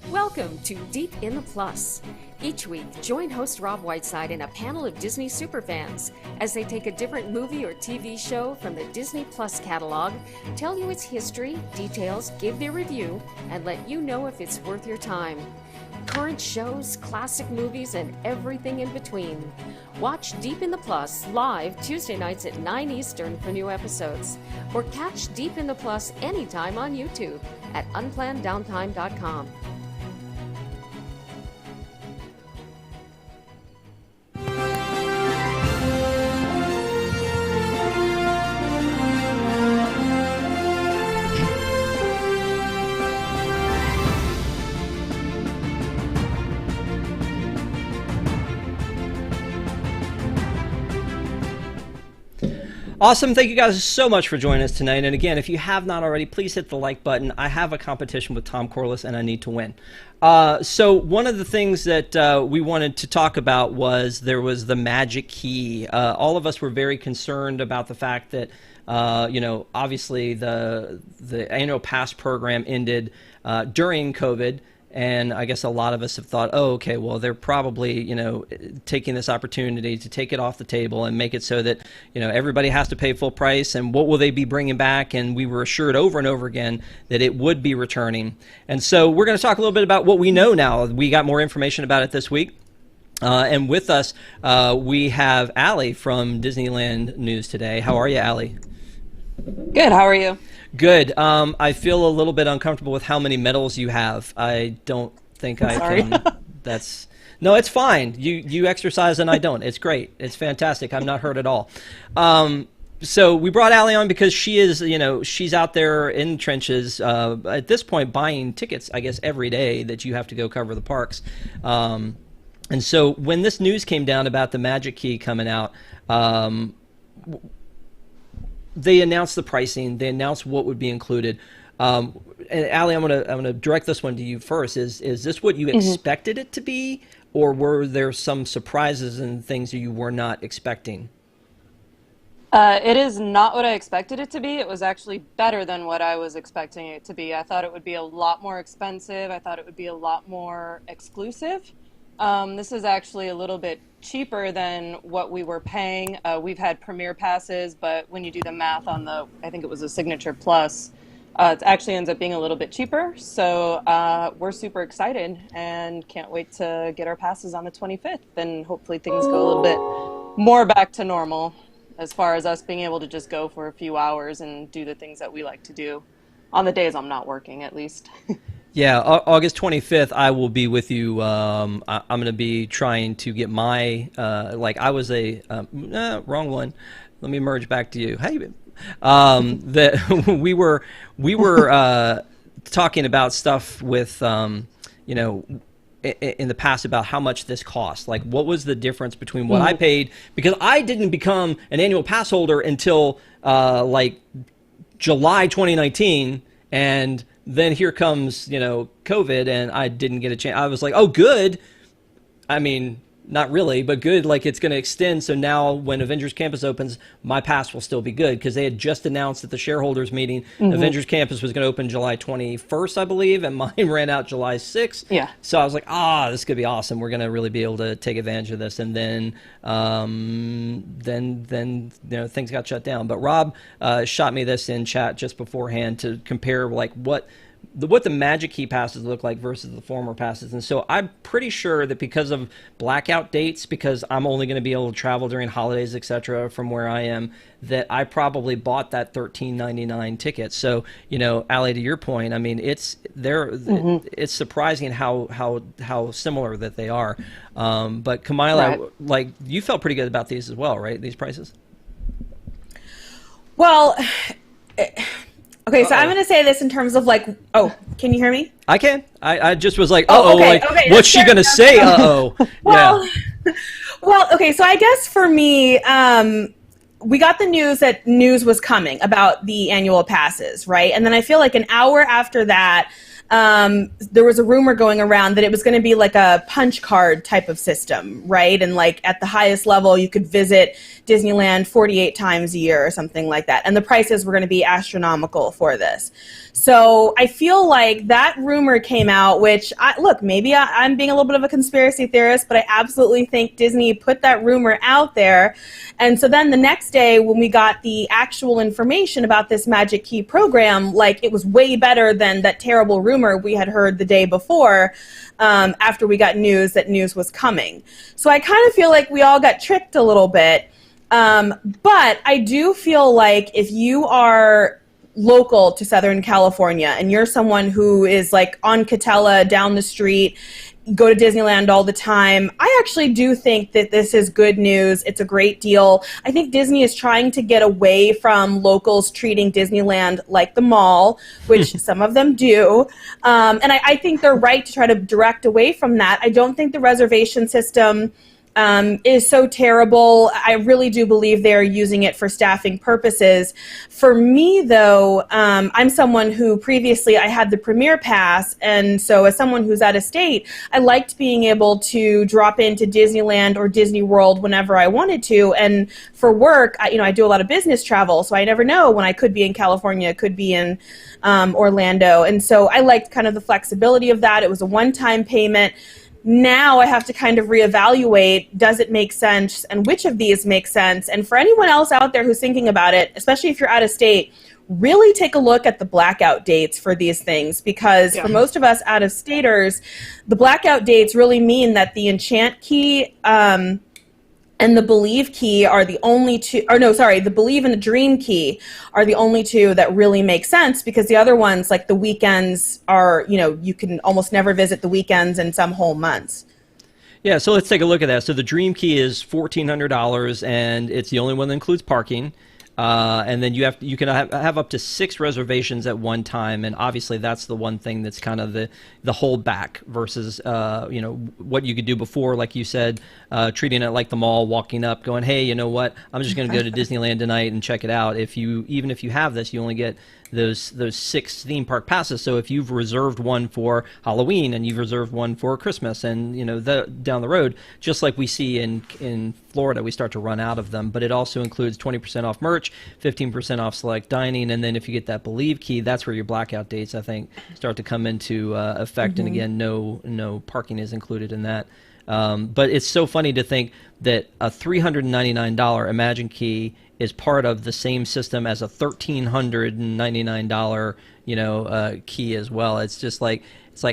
Welcome to Deep in the Plus. Each week, join host Rob Whiteside and a panel of Disney superfans as they take a different movie or TV show from the Disney Plus catalog, tell you its history, details, give their review, and let you know if it's worth your time. Current shows, classic movies, and everything in between. Watch Deep in the Plus live Tuesday nights at 9 Eastern for new episodes. Or catch Deep in the Plus anytime on YouTube at unplanneddowntime.com. Awesome. Thank you guys so much for joining us tonight. And again, if you have not already, please hit the like button. I have a competition with Tom Corliss, and I need to win. So one of the things that we wanted to talk about was there was the magic key. All of us were very concerned about the fact that, obviously the annual pass program ended during COVID. And I guess a lot of us have thought, oh, okay, well, they're probably, taking this opportunity to take it off the table and make it so that, everybody has to pay full price. And what will they be bringing back? And we were assured over and over again that it would be returning. And so we're going to talk a little bit about what we know now. We got more information about it this week. And with us, we have Allie from Disneyland News Today. How are you, Allie? Good. How are you? Good. I feel a little bit uncomfortable with how many medals you have. I don't think I can. No, it's fine. You exercise and I don't. It's great. It's fantastic. I'm not hurt at all. So we brought Allie on because she is, she's out there in trenches at this point buying tickets, I guess, every day that you have to go cover the parks. And so when this news came down about the Magic Key coming out, they announced the pricing. They announced what would be included. And Allie, I'm gonna direct this one to you first. Is this what you expected it to be, or were there some surprises and things that you were not expecting? It is not what I expected it to be. It was actually better than what I was expecting it to be. I thought it would be a lot more expensive. I thought it would be a lot more exclusive. This is actually a little bit cheaper than what we were paying. We've had Premier passes, but when you do the math on I think it was a Signature Plus, it actually ends up being a little bit cheaper. So we're super excited and can't wait to get our passes on the 25th. And hopefully things go a little bit more back to normal as far as us being able to just go for a few hours and do the things that we like to do on the days I'm not working, at least. Yeah, August 25th, I will be with you. I'm going to be trying to get my, I was wrong one. Let me merge back to you. How you been? That we were talking about stuff with, in the past about how much this cost. Like, what was the difference between what I paid? Because I didn't become an annual pass holder until, July 2019, and then here comes, COVID, and I didn't get a chance. I was like, oh, good. I mean, not really, but good. Like, it's going to extend. So now when Avengers Campus opens, my pass will still be good because they had just announced at the shareholders meeting Avengers Campus was going to open July 21st, I believe, and mine ran out July 6th. Yeah. So I was like, this could be awesome. We're going to really be able to take advantage of this. And then things got shut down. But Rob shot me this in chat just beforehand to compare what the Magic Key passes look like versus the former passes. And so I'm pretty sure that because of blackout dates, because I'm only going to be able to travel during holidays, etc., from where I am, that I probably bought that $13.99 ticket. So, Allie, to your point, I mean, it's surprising how similar that they are. But Kamila, you felt pretty good about these as well, right? These prices? Well, okay, so I'm going to say this in terms of can you hear me? I can. I just was like, okay, what's she going to say? Well, okay, so I guess for me, we got the news that news was coming about the annual passes, right? And then I feel like an hour after that, there was a rumor going around that it was going to be like a punch card type of system, right? And at the highest level, you could visit Disneyland 48 times a year or something like that. And the prices were going to be astronomical for this. So I feel like that rumor came out, which, maybe I'm being a little bit of a conspiracy theorist, but I absolutely think Disney put that rumor out there. And so then the next day when we got the actual information about this Magic Key program, it was way better than that terrible rumor we had heard the day before, after we got news that news was coming. So I kind of feel like we all got tricked a little bit. But I do feel like if you are local to Southern California and you're someone who is on Catella down the street, go to Disneyland all the time, I actually do think that this is good news. It's a great deal. I think Disney is trying to get away from locals treating Disneyland like the mall, which some of them do. And I think they're right to try to direct away from that. I don't think the reservation system is so terrible. I really do believe they're using it for staffing purposes. For me, though, I'm someone who previously I had the Premier Pass, and so as someone who's out of state, I liked being able to drop into Disneyland or Disney World whenever I wanted to. And for work, I do a lot of business travel, so I never know when I could be in California, could be in Orlando, and so I liked kind of the flexibility of that. It was a one-time payment. Now I have to kind of reevaluate, does it make sense, and which of these make sense? And for anyone else out there who's thinking about it, especially if you're out of state, really take a look at the blackout dates for these things, because for most of us out of staters, the blackout dates really mean that the enchant key and the believe key are the only two, or no, sorry, the believe and the dream key are the only two that really make sense, because the other ones, like the weekends, are, you can almost never visit the weekends in some whole months. Yeah, so let's take a look at that. So the dream key is $1,400, and it's the only one that includes parking. And then you can have up to 6 reservations at one time, and obviously that's the one thing that's kind of the holdback versus what you could do before, like you said, treating it like the mall, walking up, going, hey, you know what? I'm just going to go to Disneyland tonight and check it out. Even if you have this, you only get those 6 theme park passes. So if you've reserved one for Halloween and you've reserved one for Christmas, and down the road, just like we see in Florida, we start to run out of them. But it also includes 20% off merch, 15% off select dining, and then if you get that believe key, that's where your blackout dates, I think, start to come into effect. And again, no parking is included in that. But it's so funny to think that a $399 Imagine key is part of the same system as a $1,399 key as well. It's like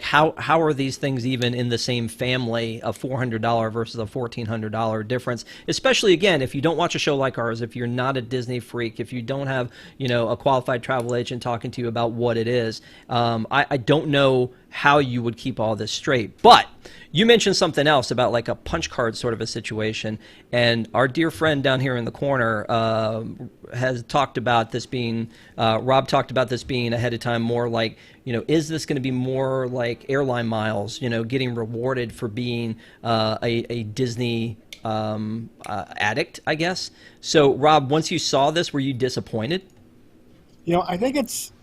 how are these things even in the same family of $400 versus a $1,400 difference? Especially again, if you don't watch a show like ours, if you're not a Disney freak, if you don't have a qualified travel agent talking to you about what it is, I don't know how you would keep all this straight. But you mentioned something else about like a punch card sort of a situation, and our dear friend down here in the corner has talked about this being, Rob talked about this being ahead of time more like, is this going to be more like airline miles, getting rewarded for being a Disney addict, I guess. So Rob, once you saw this, were you disappointed? I think it's,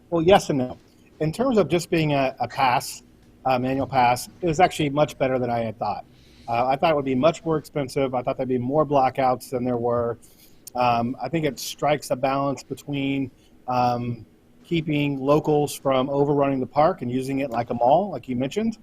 well, yes and no. In terms of just being a pass, annual pass, it was actually much better than I had thought. I thought it would be much more expensive. I thought there'd be more blackouts than there were. I think it strikes a balance between keeping locals from overrunning the park and using it like a mall, like you mentioned,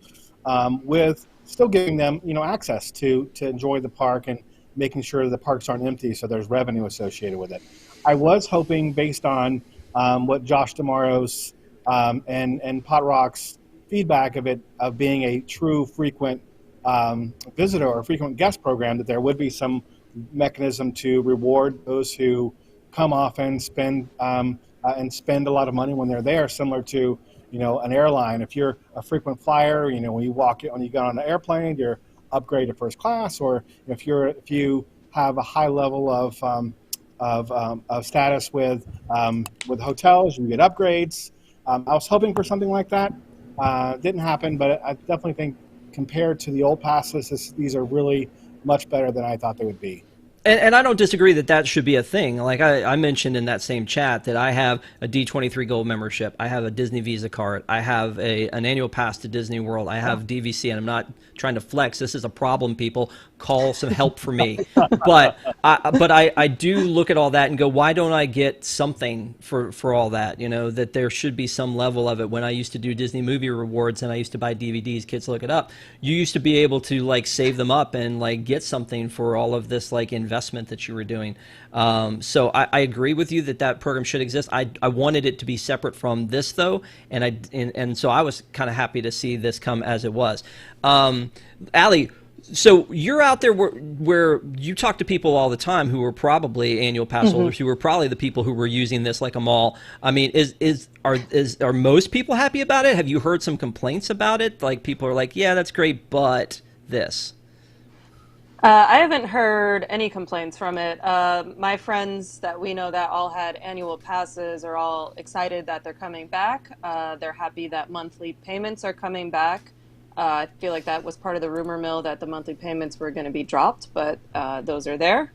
with still giving them, access to enjoy the park and making sure the parks aren't empty, so there's revenue associated with it. I was hoping, based on what Josh D'Amaro's and Pot Rock's feedback of being a true frequent visitor or frequent guest program, that there would be some mechanism to reward those who come often, spend a lot of money when they're there, similar to an airline. If you're a frequent flyer, when you get on an airplane, you're upgraded to first class, or if you have a high level of status with hotels, you get upgrades. I was hoping for something like that. Didn't happen, but I definitely think compared to the old passes, these are really much better than I thought they would be. And I don't disagree that should be a thing. Like I mentioned in that same chat that I have a D23 Gold membership. I have a Disney Visa card. I have an annual pass to Disney World. I have DVC, and I'm not trying to flex. This is a problem, people. Call some help for me. But I do look at all that and go, why don't I get something for all that? That there should be some level of it. When I used to do Disney movie rewards and I used to buy DVDs, kids look it up, you used to be able to like save them up and like get something for all of this like investment that you were doing. So I agree with you that program should exist. I wanted it to be separate from this though, and so I was kind of happy to see this come as it was. Allie, so you're out there where you talk to people all the time who are probably annual pass holders, who are probably the people who were using this like a mall. I mean, are most people happy about it? Have you heard some complaints about it? Like people are like, yeah, that's great, but this. I haven't heard any complaints from it. My friends that we know that all had annual passes are all excited that they're coming back. They're happy that monthly payments are coming back. I feel like that was part of the rumor mill that the monthly payments were going to be dropped, but those are there.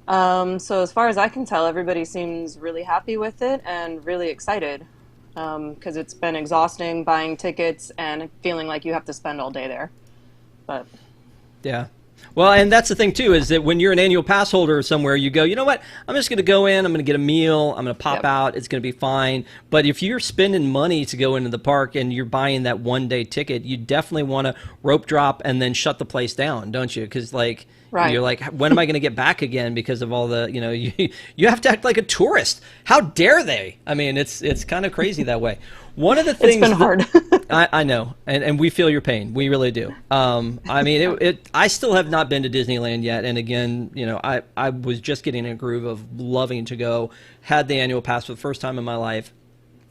So as far as I can tell, everybody seems really happy with it and really excited, because it's been exhausting buying tickets and feeling like you have to spend all day there. But yeah. Well, and that's the thing, too, is that when you're an annual pass holder somewhere, you go, you know what, I'm just going to go in, I'm going to get a meal, I'm going to pop out, it's going to be fine. But if you're spending money to go into the park and you're buying that one-day ticket, you definitely want to rope drop and then shut the place down, don't you? Because, like, you're like, when am I going to get back again because of all the, you know, you have to act like a tourist. How dare they? I mean, it's kind of crazy that way. One of the things it's been hard. I know, and we feel your pain. We really do. I mean, I still have not been to Disneyland yet, and again, you know, I was just getting in a groove of loving to go. Had the annual pass for the first time in my life.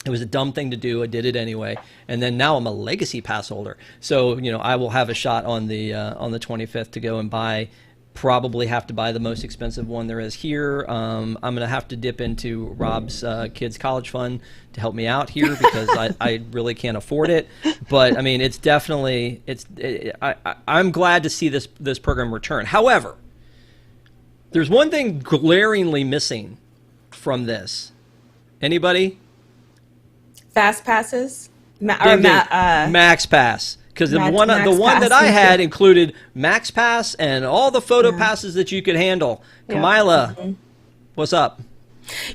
It was a dumb thing to do. I did it anyway, and then now I'm a legacy pass holder. So you know, I will have a shot on the 25th to go and buy. Probably have to buy the most expensive one there is here. I'm going to have to dip into Rob's kids' college fund to help me out here because I really can't afford it. But I mean, it's definitely I'm glad to see this program return. However, there's one thing glaringly missing from this. Anybody? Fast passes, Max Pass. Because the one that I had included Max Pass and all the photo passes that you could handle. Kamila, what's up?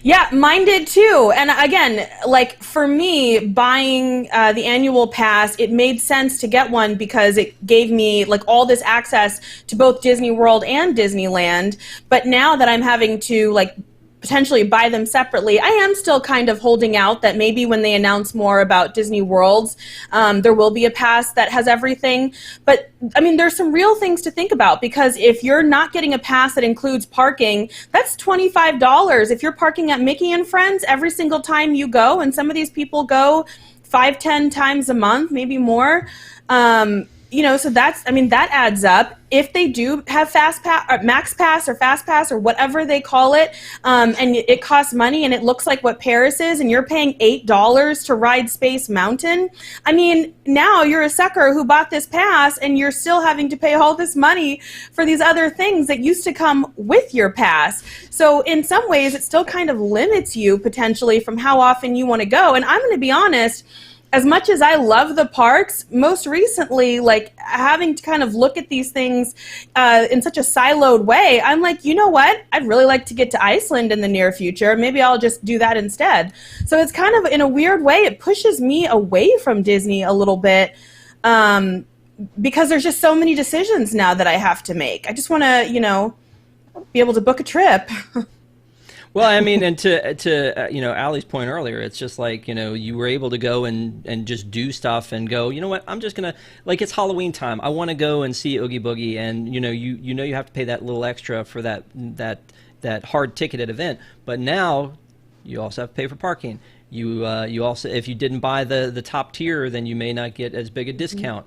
Yeah, mine did too. And again, like for me, buying the annual pass, it made sense to get one because it gave me like all this access to both Disney World and Disneyland. But now that I'm having to like potentially buy them separately, I am still kind of holding out that maybe when they announce more about Disney Worlds, there will be a pass that has everything. But I mean, there's some real things to think about because if you're not getting a pass that includes parking, that's $25. If you're parking at Mickey and Friends every single time you go, and some of these people go 5-10 times a month, maybe more, you know, so that's, I mean, that adds up. If they do have Fast Pass or Max Pass or Fast Pass or whatever they call it, and it costs money and it looks like what Paris is, and you're paying $8 to ride Space Mountain, I mean, now you're a sucker who bought this pass and you're still having to pay all this money for these other things that used to come with your pass. So in some ways, it still kind of limits you potentially from how often you want to go. And I'm going to be honest, as much as I love the parks, most recently, like having to kind of look at these things in such a siloed way, I'm like, you know what? I'd really like to get to Iceland in the near future. Maybe I'll just do that instead. So it's kind of, in a weird way, it pushes me away from Disney a little bit because there's just so many decisions now that I have to make. I just want to, you know, be able to book a trip. Well, I mean, and to you know, Allie's point earlier, it's just like, you know, you were able to go and just do stuff and go, you know what, I'm just gonna, like, it's Halloween time, I want to go and see Oogie Boogie, and you know you have to pay that little extra for that hard ticketed event, but now you also have to pay for parking. You also, if you didn't buy the top tier, then you may not get as big a discount,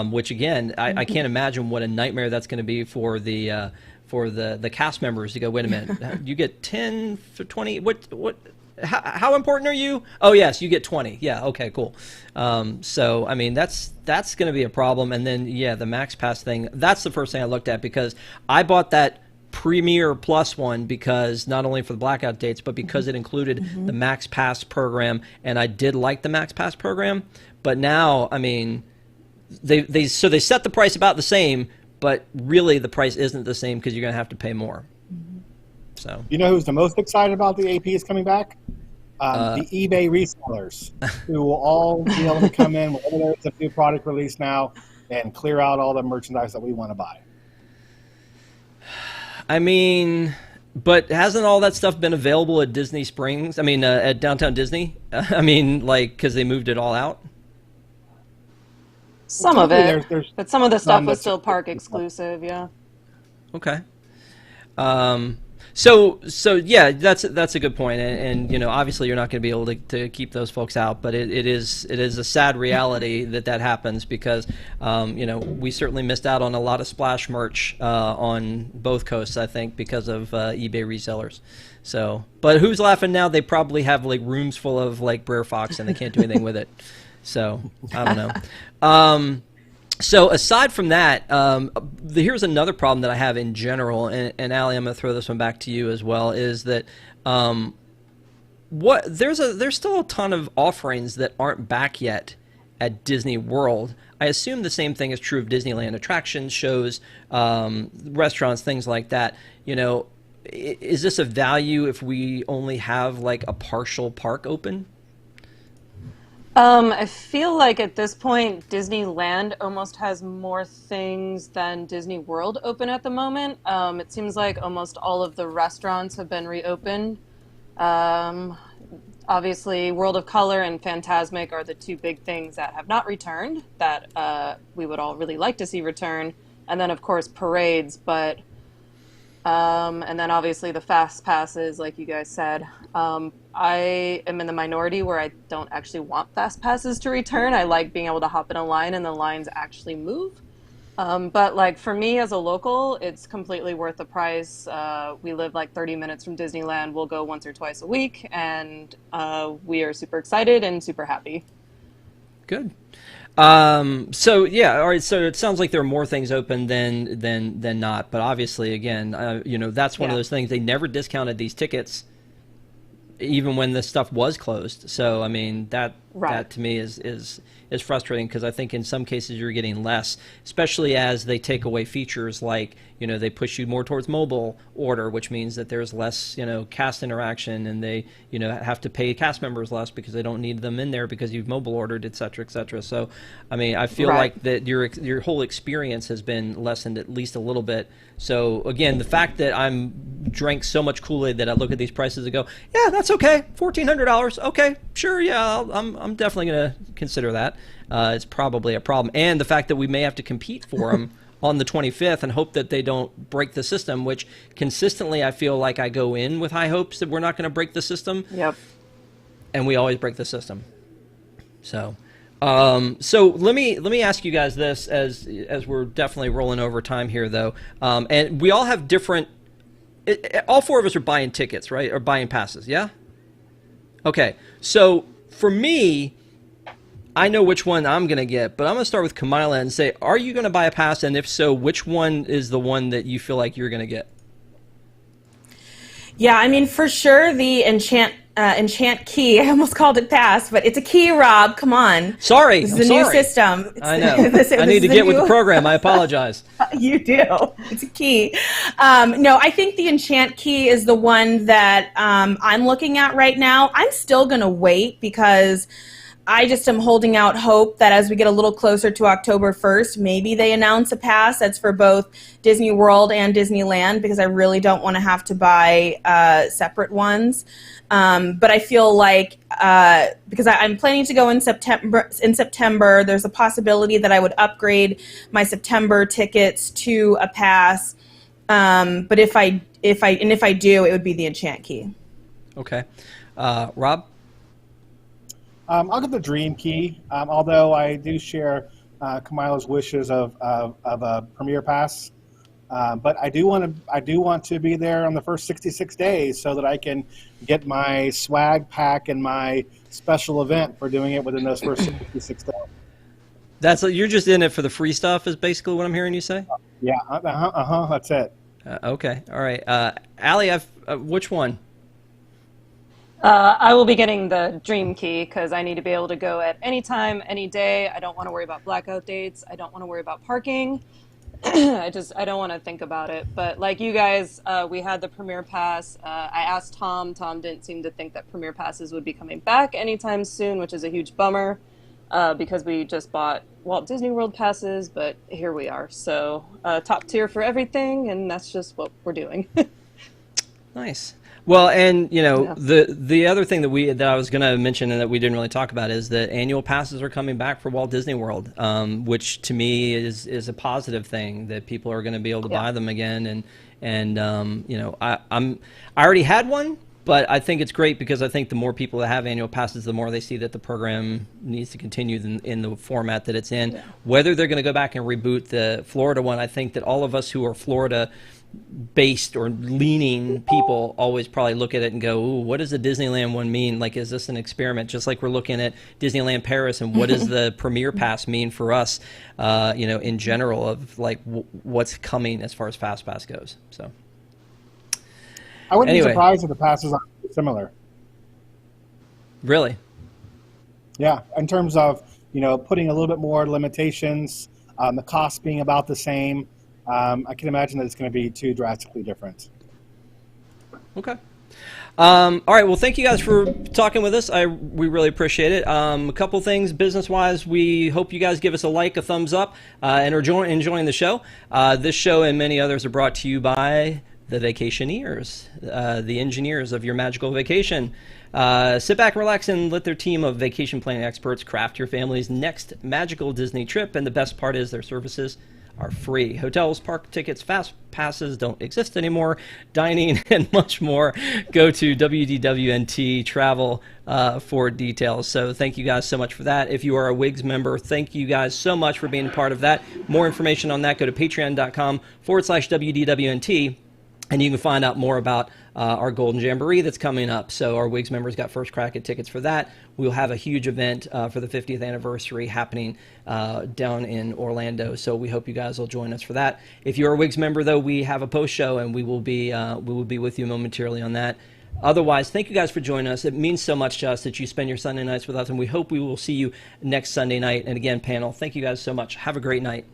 which again, I can't imagine what a nightmare that's going to be for the cast members to go, wait a minute, you get 10 for 20, how important are you? Oh yes, you get 20. Yeah, okay, cool. So I mean, that's going to be a problem. And then yeah, the Max Pass thing, that's the first thing I looked at because I bought that Premier Plus one because not only for the Blackout Dates, but because it included the Max Pass program, and I did like the Max Pass program. But now, I mean, they set the price about the same, but really the price isn't the same because you're going to have to pay more. So you know who's the most excited about the APs coming back? The eBay resellers, who will all be able to come in whenever there's a new product release now and clear out all the merchandise that we want to buy. I mean, but hasn't all that stuff been available at Disney Springs? I mean, at Downtown Disney? I mean, like, because they moved it all out? Some of it, but some of the stuff was still park exclusive, yeah. Okay. So yeah, that's a good point, and you know, obviously you're not going to be able to keep those folks out, but it is a sad reality that happens because you know, we certainly missed out on a lot of Splash merch on both coasts, I think, because of eBay resellers. So, but who's laughing now? They probably have like rooms full of like Brer Fox and they can't do anything with it. So I don't know. So aside from that, here's another problem that I have in general, and Allie, I'm going to throw this one back to you as well, is that there's still a ton of offerings that aren't back yet at Disney World. I assume the same thing is true of Disneyland attractions, shows, restaurants, things like that. You know, is this a value if we only have like a partial park open? I feel like at this point, Disneyland almost has more things than Disney World open at the moment. It seems like almost all of the restaurants have been reopened. Obviously, World of Color and Fantasmic are the two big things that have not returned that we would all really like to see return. And then, of course, parades, but and then obviously the fast passes, like you guys said. I am in the minority where I don't actually want fast passes to return. I like being able to hop in a line and the lines actually move. But like for me as a local, it's completely worth the price. We live like 30 minutes from Disneyland. We'll go once or twice a week, and we are super excited and super happy. Good. So yeah, all right. So it sounds like there are more things open than not. But obviously, again, you know, that's one of those things. They never discounted these tickets, even when this stuff was closed. So I mean, that to me is frustrating, because I think in some cases you're getting less, especially as they take away features like, you know, they push you more towards mobile order, which means that there's less, you know, cast interaction, and they, you know, have to pay cast members less because they don't need them in there because you've mobile ordered, et cetera, et cetera. So, I mean, I feel like that your whole experience has been lessened at least a little bit. So again, the fact that I'm drank so much Kool-Aid that I look at these prices and go, yeah, that's okay, $1,400, okay, sure, yeah, I'm definitely going to consider that. It's probably a problem, and the fact that we may have to compete for them on the 25th and hope that they don't break the system, which consistently I feel like I go in with high hopes that we're not going to break the system. Yep. And we always break the system. So, so let me ask you guys this, as we're definitely rolling over time here, though, and we all have different. All four of us are buying tickets, right, or buying passes, yeah? Okay, so for me, I know which one I'm going to get, but I'm going to start with Kamila and say, are you going to buy a pass? And if so, which one is the one that you feel like you're going to get? Yeah, I mean, for sure, the Enchant Key. I almost called it pass, but it's a key, Rob. Come on. Sorry. This is a new system. I know. I need to get with the program. I apologize. You do. It's a key. No, I think the Enchant Key is the one that I'm looking at right now. I'm still going to wait because I just am holding out hope that as we get a little closer to October 1st, maybe they announce a pass that's for both Disney World and Disneyland, because I really don't want to have to buy separate ones. But I feel like because I'm planning to go in September, there's a possibility that I would upgrade my September tickets to a pass. But if I do, it would be the Enchant Key. Okay, Rob. I'll get the Dream Key, although I do share Kamila's wishes of a Premier Pass. But I do want to be there on the first 66 days so that I can get my swag pack and my special event for doing it within those first 66 days. You're just in it for the free stuff, is basically what I'm hearing you say? Yeah, that's it. Okay, all right. Allie, which one? I will be getting the Dream Key because I need to be able to go at any time, any day. I don't want to worry about blackout dates. I don't want to worry about parking. I don't want to think about it. But like you guys, we had the Premier Pass. I asked Tom. Tom didn't seem to think that Premier Passes would be coming back anytime soon, which is a huge bummer because we just bought Walt Disney World passes, but here we are. So top tier for everything, and that's just what we're doing. Nice. Well, and you know, the other thing that I was going to mention and that we didn't really talk about is that annual passes are coming back for Walt Disney World, which to me is a positive thing, that people are going to be able to buy them again. And you know, I already had one, but I think it's great because I think the more people that have annual passes, the more they see that the program needs to continue in the format that it's in. Yeah. Whether they're going to go back and reboot the Florida one, I think that all of us who are Florida based or leaning people always probably look at it and go, ooh, what does the Disneyland one mean? Like, is this an experiment? Just like we're looking at Disneyland Paris, and what does the Premier Pass mean for us, in general, of like what's coming as far as Fast Pass goes. So I wouldn't anyway. be surprised if the passes are similar. Really? Yeah, in terms of, putting a little bit more limitations, the cost being about the same. I can imagine that it's going to be too drastically different. Okay. All right. Well, thank you guys for talking with us. We really appreciate it. A couple things business-wise. We hope you guys give us a like, a thumbs up, and are enjoying the show. This show and many others are brought to you by the Vacationeers, the engineers of your magical vacation. Sit back and relax and let their team of vacation planning experts craft your family's next magical Disney trip. And the best part is their services are free. Hotels, park tickets, fast passes don't exist anymore, dining, and much more. Go to WDWNT Travel for details. So thank you guys so much for that. If you are a WIGS member, thank you guys so much for being a part of that. More information on that, go to patreon.com/WDWNT. And you can find out more about our Golden Jamboree that's coming up. So our WIGS members got first crack at tickets for that. We'll have a huge event for the 50th anniversary happening down in Orlando. So we hope you guys will join us for that. If you're a WIGS member, though, we have a post show, and we will be with you momentarily on that. Otherwise, thank you guys for joining us. It means so much to us that you spend your Sunday nights with us, and we hope we will see you next Sunday night. And again, panel, thank you guys so much. Have a great night.